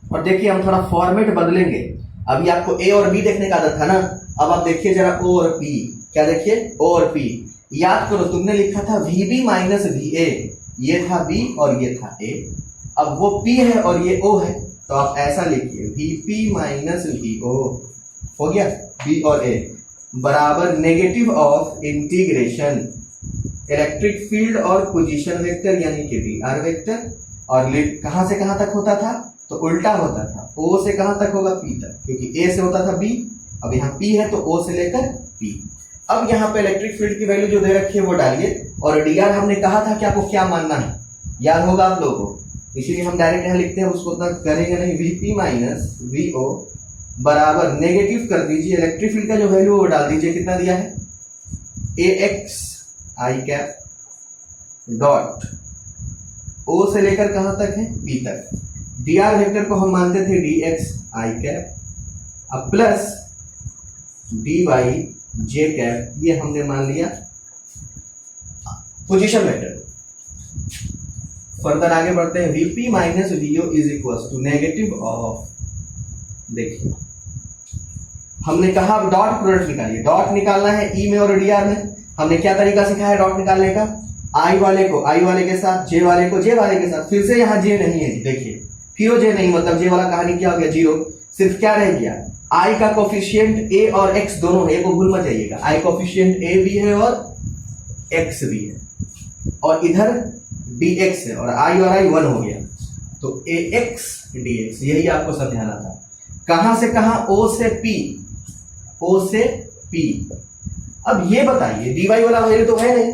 और देखिए हम थोड़ा फॉर्मेट बदलेंगे। अभी आपको ए और बी देखने का आदत था ना, अब आप देखिए जरा ओ और पी। क्या देखिए ओ और पी। याद करो तुमने लिखा था VB माइनस VA, ये था B और ये था A। अब वो P है और ये O है, तो आप ऐसा लिखिए VP माइनस VO हो गया। B और A बराबर negative of integration electric field और पोजीशन वेक्टर यानी कि dr वेक्टर। और कहां से कहां तक होता था, तो उल्टा होता था, O से कहां तक होगा P तक, क्योंकि A से होता था B, अब यहाँ P है तो O से लेकर P। अब यहाँ पे इलेक्ट्रिक फील्ड की वैल्यू जो दे रखी है वो डालिए, और dr हमने कहा था कि आपको क्या मानना है, याद होगा आप लोगों को, इसीलिए हम डायरेक्ट यहाँ लिखते हैं, उसको उतना करेंगे नहीं। VP माइनस VO बराबर नेगेटिव कर दीजिए, इलेक्ट्रिक फील्ड का जो वैल्यू वो डाल दीजिए। कितना दिया है AX आई कैप डॉट O से लेकर कहां तक है P तक। dr वेक्टर को हम मानते थे dx आई कैप, अब प्लस dy j कैप, ये हमने मान लिया पोजीशन वेक्टर। फर्दर आगे बढ़ते हैं। VP माइनस VO is equal to negative of, देखिए हमने कहा डॉट प्रोडक्ट निकालिए। डॉट निकालना है ई में और dr में। हमने क्या तरीका सिखाया है डॉट निकालने का, आई वाले को आई वाले के साथ, जे वाले को जे वाले के साथ। फिर से यहाँ जे नहीं है, देखिए फिर जे नहीं, मतलब जे वाला कहानी क्या हो गया 0। सिर्फ क्या रह गया, आई का कोफिशिएंट ए और एक्स दोनों है, को भूल मत जाइएगा। आई कोफिशिएंट ए भी है और एक्स भी है, और इधर dx है, और i और i 1 हो गया, तो ax dx, यही आपको समझाना था। कहां से कहां, O से P, O से P। अब ये बताइए dy वाला वैल्यू तो है नहीं,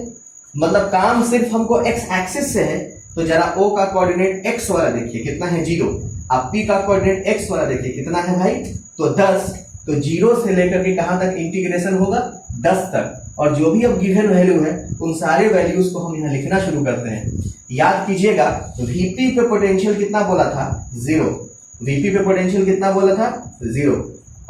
मतलब काम सिर्फ हमको x एक्सिस से है। तो जरा O का कोऑर्डिनेट x वाला देखिए कितना है 0, अब P का कोऑर्डिनेट x वाला देखिए कितना है भाई, तो 10। तो 0 से लेकर के कहां तक इंटीग्रेशन होगा 10 तक, और जो भी अब गिवन वैल्यू है उन सारे वैल्यूज को हम यहाँ लिखना शुरू करते हैं। याद कीजिएगा वीपी पे पोटेंशियल कितना बोला था, 0। वीपी पे पोटेंशियल कितना बोला था, 0,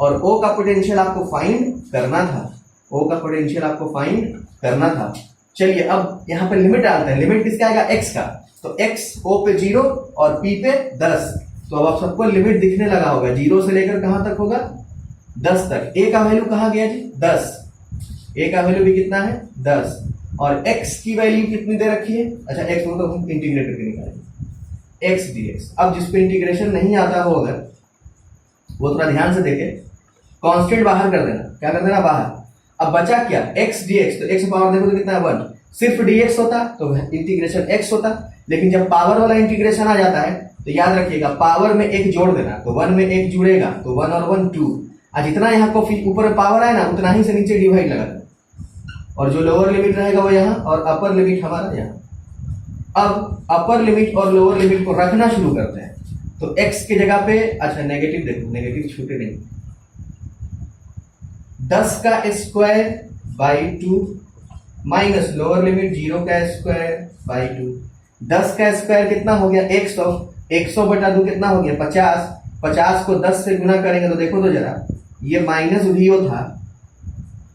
और ओ का पोटेंशियल आपको फाइंड करना था, ओ का पोटेंशियल आपको फाइंड करना था। चलिए अब यहाँ पे लिमिट डालते हैं, लिमिट किसका आएगा, एक्स का, तो एक्स ओ पे 0 और पी पे 10। तो अब आप सबको लिमिट दिखने लगा होगा, 0 से लेकर कहां तक होगा, 10 तक। ए का वैल्यू कहां गया जी, 10, ए का वैल्यू भी कितना है, 10, और एक्स की वैल्यू कितनी दे रखी है, अच्छा एक्स को तो हम इंटीग्रेट करके निकालेंगे, एक्स डीएक्स। अब जिसपे इंटीग्रेशन नहीं आता हो अगर वो थोड़ा ध्यान से देखे, कांस्टेंट बाहर कर देना, क्या कर देना, बाहर। अब बचा क्या, एक्स डीएक्स, तो एक्स पावर देखो तो कितना है, 1। सिर्फ डीएक्स होता तो इंटीग्रेशन एक्स होता, लेकिन जब पावर वाला इंटीग्रेशन आ जाता है तो याद रखिएगा पावर में एक जोड़ देना, तो 1 में एक जुड़ेगा तो 1 और 1 2, और जितना यहाँ को ऊपर पावर आए ना उतना ही से नीचे डिवाइड लगा देना, और जो लोअर लिमिट रहेगा वो यहाँ, और अपर लिमिट हमारा यहाँ। अब अपर लिमिट और लोअर लिमिट को रखना शुरू करते हैं, तो x की जगह पे, अच्छा नेगेटिव देखो, नेगेटिव छूटे नहीं, 10 का square by 2 minus lower limit 0 का स्क्वायर बाई 2। 10 का स्क्वायर कितना हो गया, 100, 100 बटा 2 कितना हो गया, 50, 50 को 10 से गुना करेंगे तो देखो तो जरा, ये माइनस वीओ था,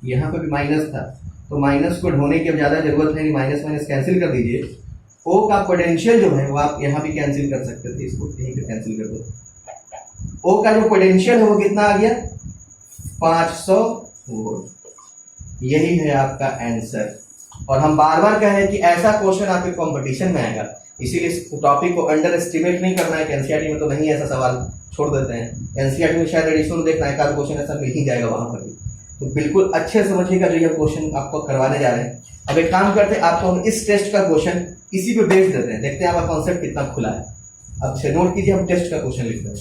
यहाँ पे भी माइनस था, तो माइनस को ढोने की अब ज्यादा जरूरत है, माइनस माइनस कैंसिल कर दीजिए। ओ का पोटेंशियल जो है वो आप यहाँ भी कैंसिल कर सकते थे, इसको यहीं पे कैंसिल कर दो। ओ का जो पोटेंशियल है वो कितना आ गया, 500 वोल्ट। यही है आपका आंसर। और हम बार बार कह रहे हैं कि ऐसा क्वेश्चन आपके कंपटीशन में आएगा, इसीलिए इस टॉपिक को अंडर एस्टिमेट नहीं करना है कि एनसीईआरटी में तो नहीं ऐसा सवाल छोड़ देते हैं। एनसीईआरटी में शायद एडिशनल देखना है, एक क्वेश्चन ऐसा मिल ही जाएगा वहां पर भी, तो बिल्कुल अच्छे समझिएगा जो ये क्वेश्चन आपको करवाने जा रहे हैं। अब एक काम करते हैं, आपको हम इस टेस्ट का क्वेश्चन इसी पे बेस देते हैं, देखते हैं आपका कॉन्सेप्ट कितना खुला है। अब से नोट कीजिए, हम टेस्ट का क्वेश्चन लिखते हैं।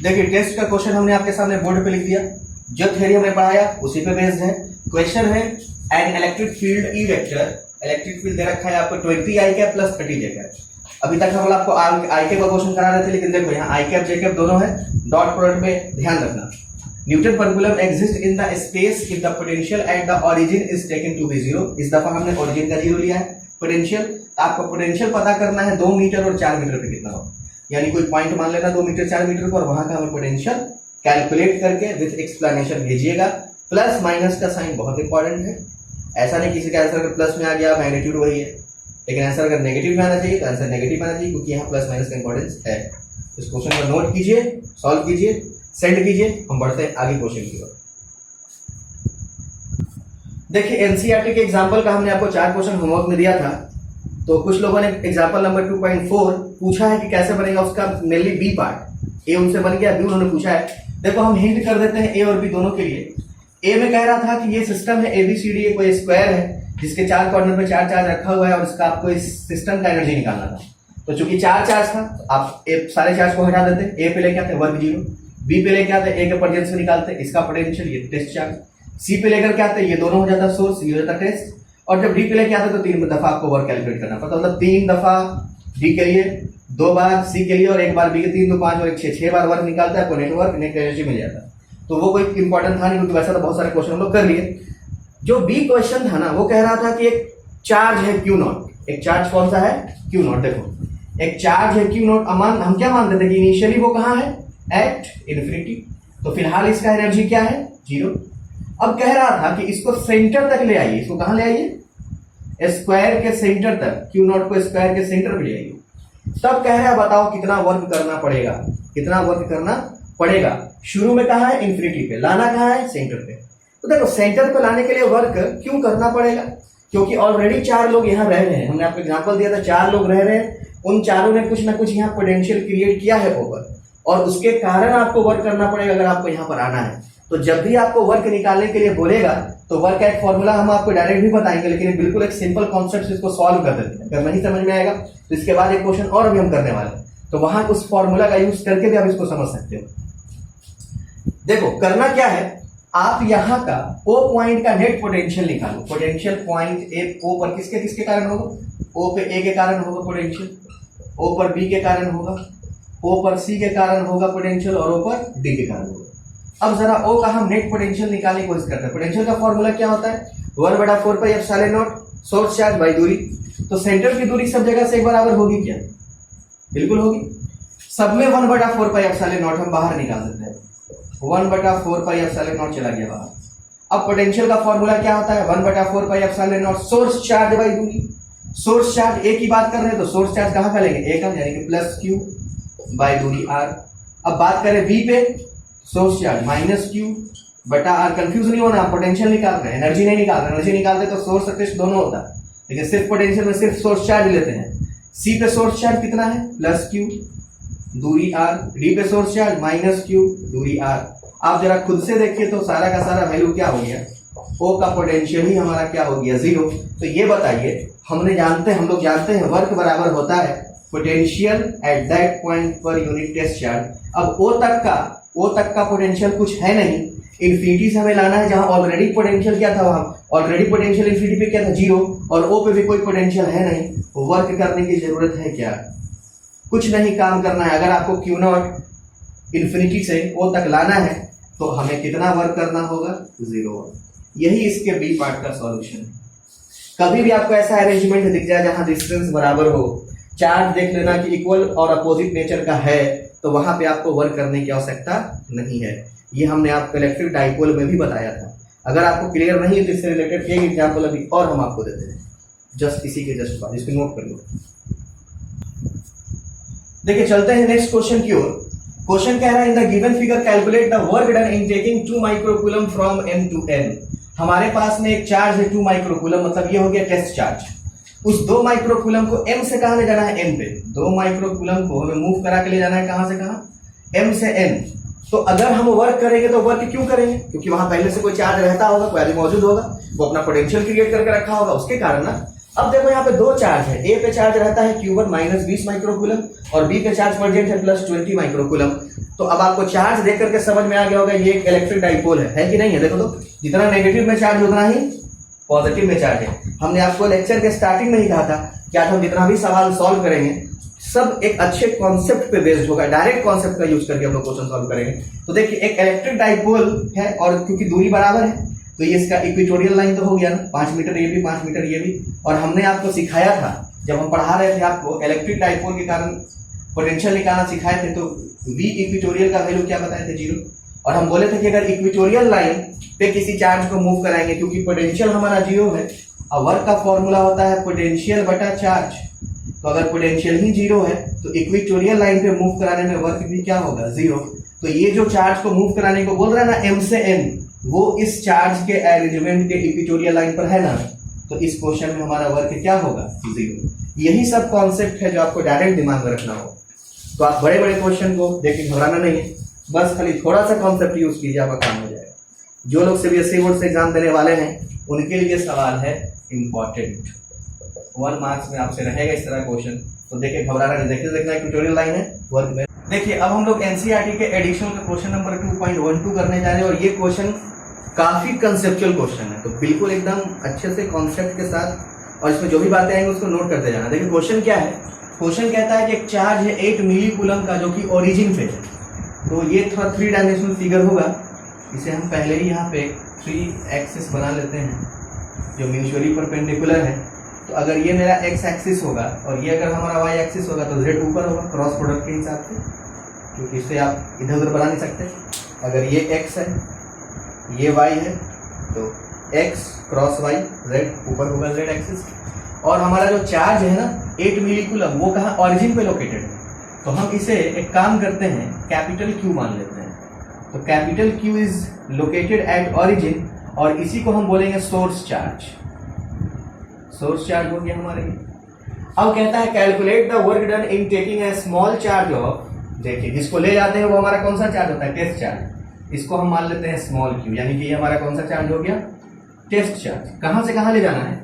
देखिए टेस्ट का क्वेश्चन हमने आपके सामने बोर्ड पे लिख दिया, जो थ्योरी हमने पढ़ाया उसी पे बेस्ड है। क्वेश्चन है an electric field E vector, electric field दे रखा है आपको 20 I cap plus 30 J cap. अभी तक हम आपको आई कैप का क्वेश्चन करा रहे थे, लेकिन देखो यहाँ आई कैप जे कैप दोनों है, डॉट प्रोडक्ट में ध्यान रखना। Newton per coulomb exist in the space if the potential at the origin is taken to be 0। इस दफा हमने ओरिजिन का 0 लिया है। पोटेंशियल, आपको पोटेंशियल पता करना है 2 मीटर और 4 मीटर पे कितना हो, यानी कोई पॉइंट मान लेना 2 मीटर 4 मीटर को, और वहां का हमें पोटेंशियल कैलकुलेट करके विद एक्सप्लेनेशन भेजिएगा। प्लस माइनस का साइन बहुत इंपॉर्टेंट है, ऐसा नहीं किसी का आंसर अगर प्लस में आ गया मैग्नीट्यूड वही है, लेकिन आंसर अगर नेगेटिव में आना चाहिए तो आंसर नेगेटिव में आना चाहिए, क्योंकि यहाँ प्लस माइनस का इंपॉर्टेंस है। इस क्वेश्चन को नोट कीजिए, सॉल्व कीजिए, सेंड कीजिए, हम बढ़ते हैं आगे क्वेश्चन की ओर। देखिए एनसीईआरटी के एग्जांपल का हमने आपको 4 क्वेश्चन होमवर्क में दिया था, तो कुछ लोगों ने एग्जांपल नंबर 2.4 पूछा है कि कैसे बनेगा उसका मेनली बी पार्ट। ए उनसे बन गया, बी उन्होंने पूछा है। देखो हम हिंट कर देते हैं ए और बी दोनों के लिए। ए में कह रहा था कि ये सिस्टम है एबीसीडी, कोई स्क्वायर है जिसके 4 कॉर्नर पे 4 चार्ज रखा हुआ है, और इसका आपको इस सिस्टम का एनर्जी निकालना था। तो चूंकि 4 चार्ज था तो आप सारे चार्ज को हटा देते, ए पे लेके आते वर्ग 0, बी पे लेके आते ए के प्रेजेंस में निकालते इसका पोटेंशियल, ये टेस्ट चार्ज, सी पे लेकर के आते ये दोनों हो जाता सोर्स, ये हो जाता टेस्ट, और जब डी पे लेके आते तो 3 दफा आपको वर्क कैलकुलेट करना पड़ता, मतलब 3 दफा डी के लिए, 2 बार सी के लिए और 1 बार बी के, 3 2 5 और 1 6 बार वर्क निकालता है, आपको नेटवर्क नेट एनर्जी मिल जाता है। तो वो कोई इंपॉर्टेंट था नहीं, क्योंकि वैसा तो बहुत सारे क्वेश्चन हम लोग कर लिए। जो बी क्वेश्चन था ना वो कह रहा था कि एक चार्ज है क्यू नॉट, एक चार्ज कौन सा है, क्यू नॉट। देखो एक चार्ज है क्यू नॉट, अमान हम क्या मानते थे कि इनिशियली वो कहाँ है, एट इन्फिनिटी, तो फिलहाल इसका एनर्जी क्या है, 0। अब कह रहा था कि इसको सेंटर तक ले आइए, इसको कहां ले आइए, स्क्वायर के सेंटर तक, क्यू नॉट को स्क्वायर के सेंटर पे ले आइए। तब कह रहा है बताओ कितना वर्क करना पड़ेगा, कितना वर्क करना पड़ेगा। शुरू में कहा है इन्फिनिटी पे, लाना कहाँ है, सेंटर पे। तो देखो सेंटर पे लाने के लिए वर्क क्यों करना पड़ेगा, क्योंकि ऑलरेडी 4 लोग यहाँ रह रहे हैं, हमने आपको एग्जांपल दिया था 4 लोग रह रहे हैं, उन चारों ने कुछ ना कुछ यहाँ पोटेंशियल क्रिएट किया है ओवर, और उसके कारण आपको वर्क करना पड़ेगा अगर आपको यहाँ पर आना है। तो जब भी आपको वर्क निकालने के लिए बोलेगा तो वर्क का एक फॉर्मूला हम आपको डायरेक्ट भी बताएंगे, लेकिन बिल्कुल एक सिंपल कॉन्सेप्ट इसको सॉल्व कर देते हैं। अगर नहीं समझ में आएगा तो इसके बाद एक क्वेश्चन और भी हम करने वाले हैं, तो वहां उस फॉर्मूला का यूज करके भी आप इसको समझ सकते हो। देखो करना क्या है, आप यहाँ का ओ पॉइंट का नेट पोटेंशियल निकालो। पोटेंशियल पॉइंट ए ओ पर किसके किसके कारण होगा, ओ पे ए के कारण होगा पोटेंशियल, ओ पर बी के कारण होगा, ओ पर सी के कारण होगा पोटेंशियल, और ओ पर डी के कारण होगा। अब जरा ओ का हम नेट पोटेंशियल निकालने की कोशिश करते हैं। पोटेंशियल का फॉर्मूला क्या होता है, 1/4πε0 सोर्स चार्ज बाई दूरी। तो सेंटर की दूरी सब जगह से एक बराबर होगी क्या, बिल्कुल होगी। सब में 1/4πε0 हम बाहर निकाल देते हैं, 1/4πε0 चला गया बाहर। अब पोटेंशियल का फॉर्मूला क्या होता है, 1/4πε0 सोर्स चार्ज बाई दूरी। सोर्स चार्ज ए की बात कर रहे हैं तो सोर्स चार्ज कहां का लेंगे, ए का, यानी कि प्लस क्यू बाई दूरी आर। अब बात करें बी पे, सोर्स चार्ज माइनस क्यू बटा आर। कंफ्यूज नहीं होना, पोटेंशियल निकाल रहे हैं, एनर्जी नहीं निकाल रहे। एनर्जी निकालते तो सोर्स और टेस्ट दोनों होता है, लेकिन सिर्फ पोटेंशियल में सिर्फ सोर्स चार्ज लेते हैं। सी पे सोर्स चार्ज कितना है, प्लस क्यू दूरी आर। डी पे सोर्स चार्ज माइनस क्यू दूरी आर। आप जरा खुद से देखिए तो सारा का सारा वैल्यू क्या हो गया, ओ का पोटेंशियल ही हमारा क्या हो गया, 0। तो ये बताइए, हम लोग जानते हैं वर्क बराबर होता है potential at that point per unit test charge. अब ओ तक का पोटेंशियल कुछ है नहीं, इन्फिनिटी से हमें लाना है, जहां ऑलरेडी पोटेंशियल क्या था, वहां ऑलरेडी पोटेंशियल इन्फिनिटी पे क्या था, 0, और ओ पे भी कोई पोटेंशियल है नहीं। वर्क करने की जरूरत है क्या, कुछ नहीं काम करना है। अगर आपको क्यू नॉट इन्फिनिटी से ओ तक लाना है तो हमें कितना वर्क करना होगा, 0। यही इसके बी पार्ट का सॉल्यूशन है। कभी भी आपको ऐसा अरेंजमेंट दिख जाए जहां डिस्टेंस बराबर हो, चार्ज देख लेना कि इक्वल और अपोजिट नेचर का है, तो वहां पे आपको वर्क करने की आवश्यकता नहीं है। ये हमने आपको इलेक्ट्रिक डाइपोल में भी बताया था। अगर आपको क्लियर नहीं है तो इससे रिलेटेड एक एग्जाम्पल अभी और हम आपको देते हैं, जस्ट इसी के जस्ट बाद, इसको नोट कर लो। देखिए चलते हैं नेक्स्ट क्वेश्चन की ओर। क्वेश्चन कह रहा है, in the given figure calculate the work done in taking 2 microcoulomb from m to n। हमारे पास में एक चार्ज है 2 माइक्रोकूलम, मतलब ये हो गया टेस्ट चार्ज। उस 2 माइक्रोकूलम को m से कहां ले जाना है, n पे। 2 माइक्रोकूलम को हमें मूव करा के ले जाना है कहां से कहां, m से n। तो अगर हम वर्क करेंगे तो वर्क क्यों करेंगे, क्योंकि वहां पहले से कोई चार्ज रहता होगा, कोई आदमी मौजूद होगा, वो अपना पोटेंशियल क्रिएट करके रखा होगा, उसके कारण ना। अब देखो यहाँ पे 2 चार्ज है, ए पे चार्ज रहता है Q1 माइनस 20 माइक्रोकूलम और बी पे चार्ज प्रेजेंट है प्लस 20 माइक्रोकूलम। तो अब आपको चार्ज देख करके समझ में आ गया होगा ये एक इलेक्ट्रिक डाइपोल है कि नहीं है। देखो तो जितना नेगेटिव में चार्ज उतना ही पॉजिटिव में चार्ज है। हमने आपको लेक्चर के स्टार्टिंग में ही कहा था कि आज हम जितना भी सवाल सॉल्व करेंगे सब एक अच्छे कॉन्सेप्ट पे बेस्ड होगा, डायरेक्ट कॉन्सेप्ट का यूज करके हम लोग क्वेश्चन सॉल्व करेंगे। तो देखिए एक इलेक्ट्रिक डाइपोल है और क्योंकि दूरी बराबर है तो ये इसका इक्वेटोरियल लाइन तो हो गया ना, 5 मीटर ये भी 5 मीटर ये भी। और हमने आपको सिखाया था जब हम पढ़ा रहे थे आपको इलेक्ट्रिक डाइपोल के कारण पोटेंशियल निकालना सिखाए थे, तो v इक्वेटोरियल का वैल्यू क्या बताए थे, 0। और हम बोले थे कि अगर इक्वेटोरियल लाइन पे किसी चार्ज को मूव कराएंगे, क्योंकि पोटेंशियल हमारा 0 है और वर्क का फॉर्मूला होता है पोटेंशियल बटा चार्ज, तो अगर पोटेंशियल ही 0 है तो इक्वेटोरियल लाइन पे मूव कराने में वर्क भी क्या होगा, 0। तो ये जो चार्ज को मूव कराने को बोल रहा है ना m से n, वो इस चार्ज के अरेंजमेंट के इक्वेटोरियल लाइन पर है ना, तो इस क्वेश्चन में हमारा वर्क क्या होगा, 0। यही सब कॉन्सेप्ट है जो आपको डायरेक्ट दिमाग में रखना हो। तो आप बड़े बड़े क्वेश्चन को देख के घबराना नहीं है, बस खाली थोड़ा सा कॉन्सेप्ट यूज कीजिए, आपका काम हो जाएगा। जो लोग सीबीएसई बोर्ड से एग्जाम देने वाले हैं उनके लिए सवाल है इंपॉर्टेंट, 1 मार्क्स में आपसे रहेगा इस तरह क्वेश्चन। तो देखिए घबराना नहीं, देखिए देखना ट्यूटोरियल लाइन है वर्क में। देखिए अब हम लोग एनसीईआरटी के एडिशनल का क्वेश्चन नंबर 2.12 करने जा रहे हैं और ये क्वेश्चन काफी कंसेप्चुअल क्वेश्चन है, तो बिल्कुल एकदम अच्छे से कॉन्सेप्ट के साथ और इसमें जो भी बातें आएंगी उसको नोट करते जाना। देखिए क्वेश्चन क्या है, क्वेश्चन कहता है कि एक चार्ज है 8 मिली कूलम का जो कि ओरिजिन पे है। तो ये थोड़ा 3 डायमेंशनल फिगर होगा, इसे हम पहले ही यहाँ पे 3 एक्सिस बना लेते हैं जो म्यूचुअली परपेंडिकुलर है। तो अगर ये मेरा x एक्सिस होगा और ये अगर हमारा y एक्सिस होगा तो z ऊपर होगा क्रॉस प्रोडक्ट के हिसाब से, क्योंकि इससे आप इधर उधर बना नहीं सकते। अगर ये x है ये y है तो x क्रॉस y z ऊपर होगा z एक्सिस। और हमारा जो चार्ज है ना 8 मिली कूलम वो कहाँ, ऑरिजिन पे लोकेटेड है। तो हम इसे एक काम करते हैं कैपिटल Q मान लेते हैं। तो capital Q is located at origin और इसी को हम बोलेंगे सोर्स चार्ज। सोर्स चार्ज हो गया हमारे। अब कहता है calculate the work done in taking a small charge of, देखिए जिसको ले जाते हैं वो हमारा कौन सा चार्ज होता है, टेस्ट चार्ज। इसको हम मान लेते हैं स्मॉल q, यानी कि ये हमारा कौन सा चार्ज हो गया, टेस्ट चार्ज। कहां से कहां ले जाना है,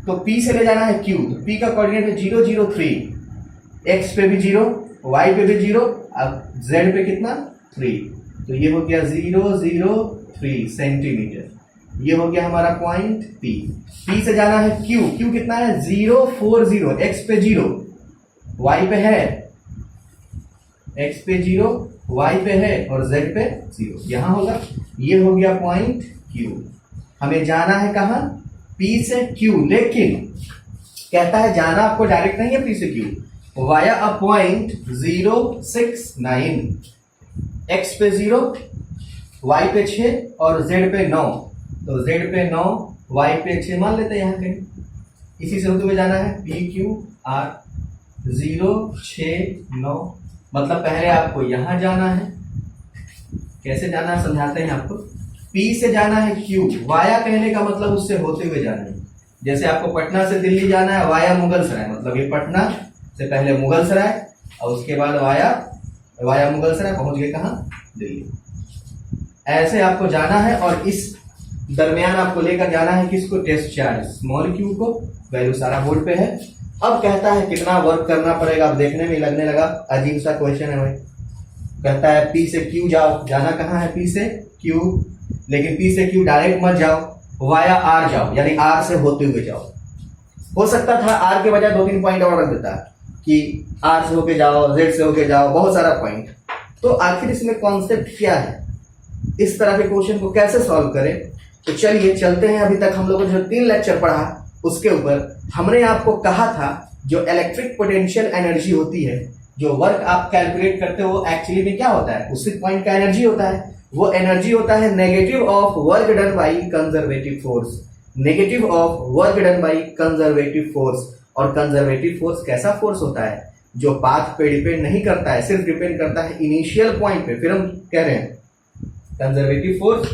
तो p से ले जाना है q। तो p का कोऑर्डिनेट है 0 0 3, x पे भी 0 y पे भी 0, अब z पे कितना 3, तो ये हो गया 0 0 3 सेंटीमीटर। ये हो गया हमारा पॉइंट P। P से जाना है Q, Q कितना है 0 4 0, x पे 0 y पे है x पे 0, y पे है और z पे 0, यहाँ होगा। ये हो गया पॉइंट Q। हमें जाना है कहाँ? P से Q, लेकिन कहता है जाना आपको डायरेक्ट नहीं है P से Q, via a point 0, 6, 9, x पे 0, y पे 6 और z पे 9। तो z पे 9, y पे 6 मान लेते हैं यहाँ कहीं। इसी से तुम्हें जाना है P Q R 0, 6, 9। मतलब पहले आपको यहां जाना है। कैसे जाना है समझाते हैं आपको। P से जाना है Q, वाया कहने का मतलब उससे होते हुए जाना है। जैसे आपको पटना से दिल्ली जाना है वाया मुगलसराय, मतलब ये पटना से पहले मुगलसराय और उसके बाद वाया मुगलसराय पहुंच गए कहाँ? दिल्ली। ऐसे आपको जाना है और इस दरमियान आपको लेकर जाना है किसको? टेस्ट चार्ज स्मॉल q को। वैल्यू सारा बोर्ड पे है। अब कहता है कितना वर्क करना पड़ेगा। अब देखने में लगने लगा अजीब सा क्वेश्चन है भाई। कहता है P से Q जाओ, जाना कहाँ है? P से Q, लेकिन P से Q डायरेक्ट मत जाओ, वाया R जाओ, यानी R से होते हुए जाओ। हो सकता था R के बजाय 2-3 पॉइंट और रख देता कि R से होके जाओ, Z से होके जाओ, बहुत सारा पॉइंट। तो आखिर इसमें कॉन्सेप्ट क्या है? इस तरह के क्वेश्चन को कैसे सॉल्व करें? तो चलिए चलते हैं। अभी तक हम लोगों ने जो 3 लेक्चर पढ़ा उसके ऊपर हमने आपको कहा था जो इलेक्ट्रिक पोटेंशियल एनर्जी होती है, जो वर्क आप कैलकुलेट करते हो एक्चुअली में क्या होता है? उसी पॉइंट का एनर्जी होता है। वो एनर्जी होता है negative of work done by conservative force. Negative of work done by conservative force. और कंजर्वेटिव फोर्स कैसा फोर्स होता है? जो पाथ पे डिपेंड नहीं करता है, सिर्फ डिपेंड करता है इनिशियल पॉइंट पे। फिर हम कह रहे हैं कंजर्वेटिव फोर्स।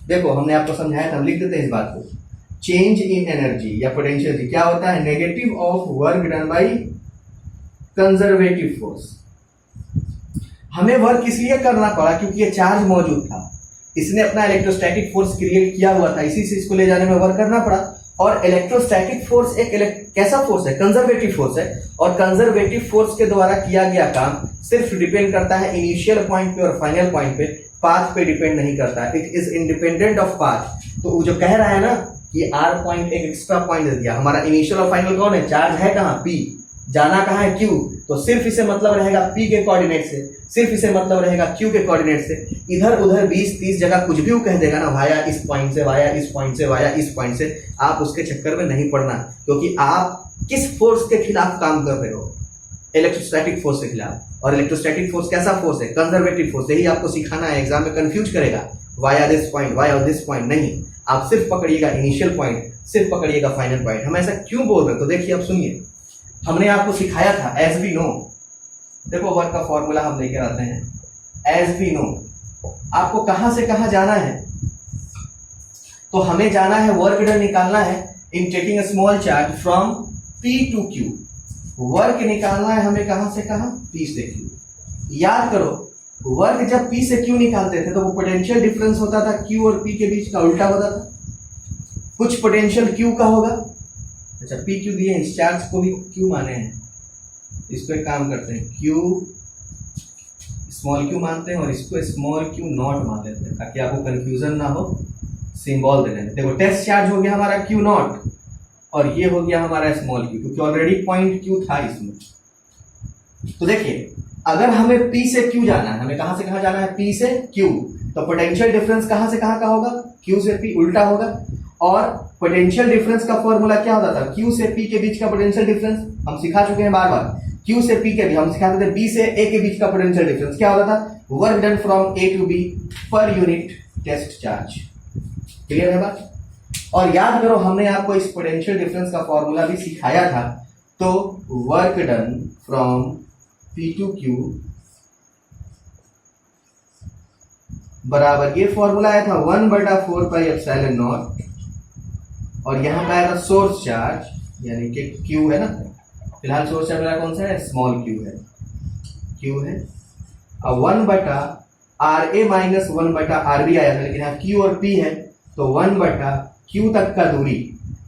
देखो हमने आपको समझाया था, हम लिख देते हैं इस बात को। चेंज इन एनर्जी या पोटेंशियल क्या होता है? Negative of work done by conservative force. हमें वर्क इसलिए करना पड़ा क्योंकि ये चार्ज मौजूद था, इसने अपना इलेक्ट्रोस्टैटिक फोर्स क्रिएट किया हुआ था, इसी से इसको ले जाने में वर्क करना पड़ा। और इलेक्ट्रोस्टैटिक फोर्स एक कैसा फोर्स है? कंजर्वेटिव फोर्स है। और कंजर्वेटिव फोर्स के द्वारा किया गया काम सिर्फ डिपेंड करता है इनिशियल पॉइंट पे और फाइनल पॉइंट पे, पाथ पे डिपेंड नहीं करता है। It is independent of path. तो वो जो कह रहा है ना कि R पॉइंट एक एक्स्ट्रा पॉइंट दे दिया, हमारा इनिशियल और फाइनल कौन है? चार्ज है कहाँ? P। जाना कहाँ है? Q। तो सिर्फ इसे मतलब रहेगा P के कोऑर्डिनेट से, सिर्फ इसे मतलब रहेगा Q के कोऑर्डिनेट से। इधर उधर 20-30 जगह कुछ भी वो कह देगा ना, वाया इस पॉइंट से, वाया इस पॉइंट से, वाया इस पॉइंट से, आप उसके चक्कर में नहीं पड़ना, क्योंकि आप किस फोर्स के खिलाफ काम कर रहे हो? इलेक्ट्रोस्टैटिक फोर्स के खिलाफ। और इलेक्ट्रोस्टैटिक फोर्स कैसा फोर्स है? Conservative force. यही आपको सिखाना है, एग्जाम में कंफ्यूज करेगा। Via this point, via this point नहीं, आप सिर्फ पकड़िएगा इनिशियल पॉइंट, सिर्फ पकड़िएगा फाइनल पॉइंट। हम ऐसा क्यों बोल रहे हैं? तो देखिए अब सुनिए, हमने आपको सिखाया था एज वी नो। देखो वर्क का फॉर्मूला हम लेकर आते हैं। एज वी नो आपको कहां से कहां जाना है? तो हमें जाना है, वर्क डन निकालना है in taking a small charge from P to Q। Work निकालना है हमें कहां से कहां? P से Q। याद करो, वर्क जब P से Q निकालते थे तो वो पोटेंशियल डिफरेंस होता था Q और P के बीच का, उल्टा होता था। कुछ पोटेंशियल Q का होगा। अच्छा P Q दिए, इस चार्ज को भी Q माने हैं, इसको एक काम करते हैं, Q स्मॉल q मानते हैं और इसको स्मॉल q नॉट मान लेते हैं ताकि आपको कंफ्यूजन ना हो। सिंबल दे देंगे। देखो टेस्ट चार्ज हो गया हमारा q नॉट और ये हो गया हमारा स्मॉल q, क्योंकि ऑलरेडी पॉइंट q था इसमें। तो देखिए अगर हमें P से Q जाना है, हमें कहां से कहां जाना है? P से Q, तो पोटेंशियल डिफरेंस कहां से कहां का होगा? Q से P, उल्टा होगा। और पोटेंशियल डिफरेंस का फॉर्मूला क्या होता था? Q से P के बीच का पोटेंशियल डिफरेंस हम सिखा चुके हैं बार बार। Q से P के भी हम सिखाते थे, B से A के बीच का पोटेंशियल डिफरेंस क्या होता था? Work done from A to B per unit test charge. Clear है बात? और याद करो हमने आपको इस पोटेंशियल डिफरेंस का फॉर्मूला भी सिखाया था। तो work done from P to Q बराबर, ये फॉर्मूला आया था 1/4 पाई एप्सिलॉन नॉट, और यहां पे आया था सोर्स चार्ज यानी कि Q है ना, फिलहाल सोर्स चार्ज मेरा कौन सा है? स्मॉल Q है, Q है। अब 1/RA माइनस 1/RB आया था, लेकिन यहाँ Q और P है तो 1/Q तक का दूरी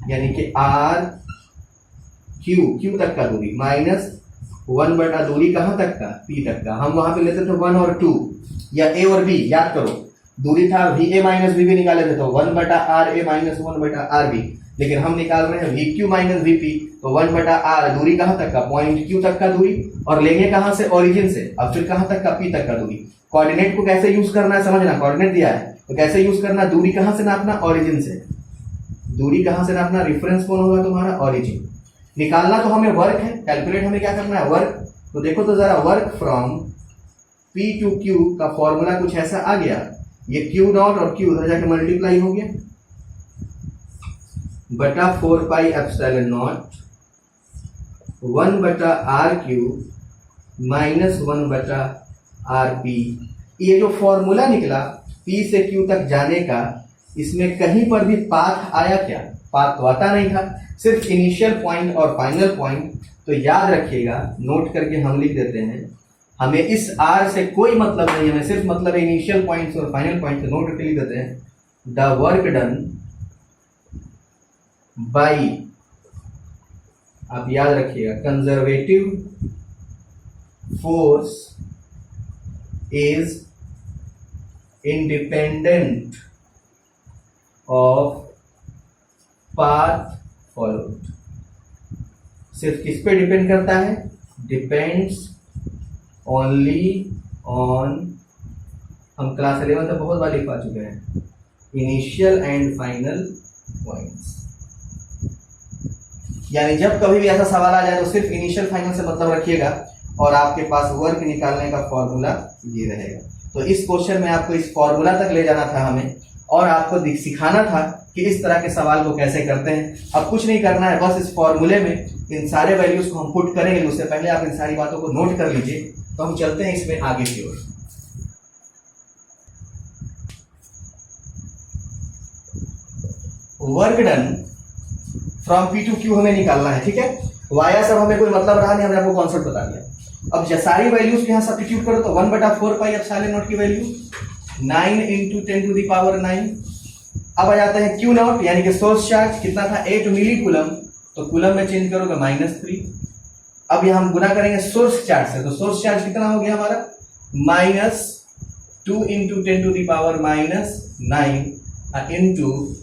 यानी कि Q तक का दूरी माइनस 1 दूरी कहां तक का? P तक का। हम वहां पे लेते थे 1 और 2 या A और B, याद करो दूरी था VA माइनस VB निकाले थे तो 1/RA माइनस 1/RB, लेकिन हम निकाल रहे हैं VQ माइनस VP तो 1/r दूरी कहाँ तक का, पॉइंट Q तक का दूरी, और लेंगे कहाँ से, ओरिजिन से, अब फिर कहाँ तक का, P तक का दूरी। कोऑर्डिनेट को कैसे यूज करना है समझना, कोऑर्डिनेट दिया है तो कैसे यूज करना, दूरी कहाँ से नापना, ओरिजिन से। दूरी कहाँ से नापना, रेफरेंस कौन होगा तुम्हारा, ओरिजिन। निकालना तो हमें वर्क है, कैलकुलेट हमें क्या करना है, वर्क। तो देखो तो जरा, work from P to Q का फॉर्मूला कुछ ऐसा आ गया, ये Q नॉट और Q उधर जाके मल्टीप्लाई हो गया बटा 4 पाई epsilon not 1/r³ minus 1/rp। ये जो फॉर्मूला निकला P से Q तक जाने का, इसमें कहीं पर भी पाथ आया क्या, पाथ तो आता नहीं था, सिर्फ इनिशियल पॉइंट और फाइनल पॉइंट। तो याद रखिएगा, नोट करके हम लिख देते हैं, हमें इस R से कोई मतलब नहीं है, हमें सिर्फ मतलब है इनिशियल पॉइंट और फाइनल पॉइंट। नोट करके लिख देते हैं, द वर्क डन बाई, आप याद रखिएगा, conservative force is independent of path followed. सिर्फ किस पे डिपेंड करता है, डिपेंड्स ओनली ऑन, हम क्लास 11 तक बहुत बार लिख पा चुके हैं, इनिशियल एंड फाइनल पॉइंट्स। यानी जब कभी भी ऐसा सवाल आ जाए तो सिर्फ इनिशियल फाइनल से मतलब रखिएगा, और आपके पास वर्क निकालने का फॉर्मूला ये रहेगा। तो इस क्वेश्चन में आपको इस फॉर्मूला तक ले जाना था हमें, और आपको सिखाना था कि इस तरह के सवाल को कैसे करते हैं। अब कुछ नहीं करना है, बस इस फॉर्मूले में इन सारे वैल्यूज को हम पुट करेंगे। उससे पहले आप इन सारी बातों को नोट कर लीजिए। तो हम चलते हैं इसमें आगे की ओर। Work done from P to Q हमें निकालना है, ठीक है। वाया सब हमें कोई मतलब रहा नहीं, हमने आपको कॉन्सेप्ट बता दिया। अब सारी वैल्यूज के यहाँ सब्स्टिट्यूट करो तो 1/4 पाई एप्सिलॉन नॉट की वैल्यू 9 × 10⁹। अब आ जाता है Q नॉट, यानी कि सोर्स चार्ज कितना था, 8 मिली कूलम, तो कूलम में चेंज करोगे -3। अब यहाँ हम गुना करेंगे सोर्स चार्ज से, तो सोर्स चार्ज कितना हो गया हमारा, -2 × 10⁻⁹ इंटू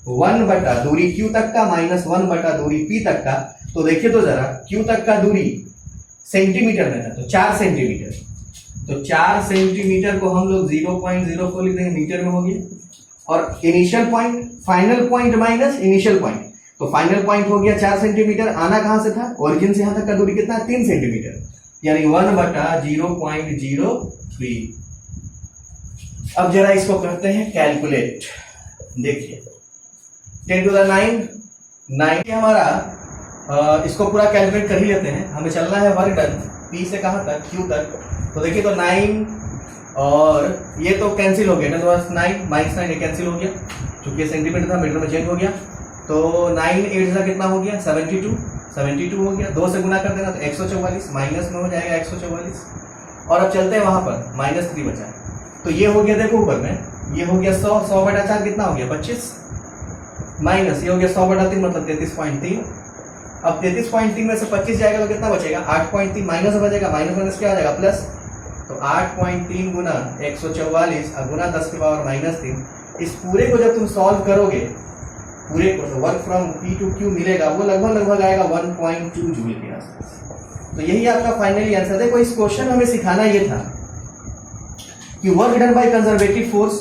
1 दूरी Q तक का माइनस 1 दूरी P तक का। तो देखिए तो जरा, Q तक का दूरी सेंटीमीटर में था, तो 4 सेंटीमीटर, तो 4 सेंटीमीटर को हम लोग 0.04 लिख देंगे, मीटर में हो गया। और initial point, final point minus initial point, तो फाइनल पॉइंट हो गया 4 सेंटीमीटर। आना कहां से था, ओरिजिन से यहां तक का दूरी कितना है, 3 सेंटीमीटर, यानी 1/0.03। अब जरा इसको करते हैं कैलकुलेट। देखिए 10⁹ हमारा, इसको पूरा कैलकुलेट कर ही लेते हैं। हमें चलना है वर्क डन P से कहां तक, Q तक। तो देखिए तो 9 और ये तो कैंसिल हो गया, 9 -9 ये कैंसिल हो गया, क्योंकि सेंटीमीटर था मीटर में चेंज हो गया। तो 9 8 से कितना हो गया, 72 हो गया। 2 से गुना कर देना तो 144, माइनस में हो जाएगा 144। और अब चलते हैं वहां पर, -3 बचा, तो ये हो गया, देखो ऊपर में ये हो गया 100/4 कितना हो गया, 25, माइनस ये हो गया 100/3 मतलब 33.3। अब 33.3 में से 25 जाएगा तो कितना बचेगा, 8.3, माइनस बचेगा, माइनस क्या हो जाएगा, प्लस। तो 8.3 गुना 144 और गुना 10 की पावर -3। इस पूरे को जब तुम सॉल्व करोगे, पूरे को, तो work from P to Q मिलेगा, वो लगभग आएगा 1.2 जूल के आसपास। तो यही आपका फाइनली आंसर। देखो इस क्वेश्चन हमें सिखाना ये था कि work done by conservative force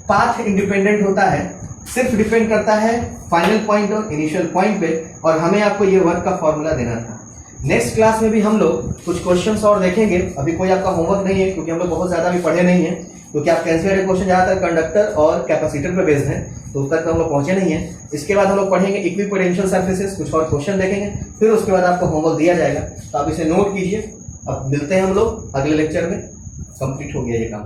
path independent होता है, सिर्फ डिपेंड करता है फाइनल पॉइंट और इनिशियल पॉइंट पे, और हमें आपको ये वर्क का फॉर्मूला देना था। नेक्स्ट क्लास में भी हम लोग कुछ क्वेश्चंस और देखेंगे। अभी कोई आपका होमवर्क नहीं है, क्योंकि हम लोग बहुत ज्यादा भी पढ़े नहीं है, क्योंकि आप कैंसिल क्वेश्चन ज्यादातर कंडक्टर और कैपेसिटर पे बेस्ड हैं, तो उस तक हम लोग पहुंचे नहीं है। इसके बाद हम लोग पढ़ेंगे इक्विपोटेंशियल सर्फेसेस, कुछ और क्वेश्चन देखेंगे, फिर उसके बाद आपको होमवर्क दिया जाएगा। तो आप इसे नोट कीजिए। अब मिलते हैं हम लोग अगले लेक्चर में। कंप्लीट हो गया ये काम।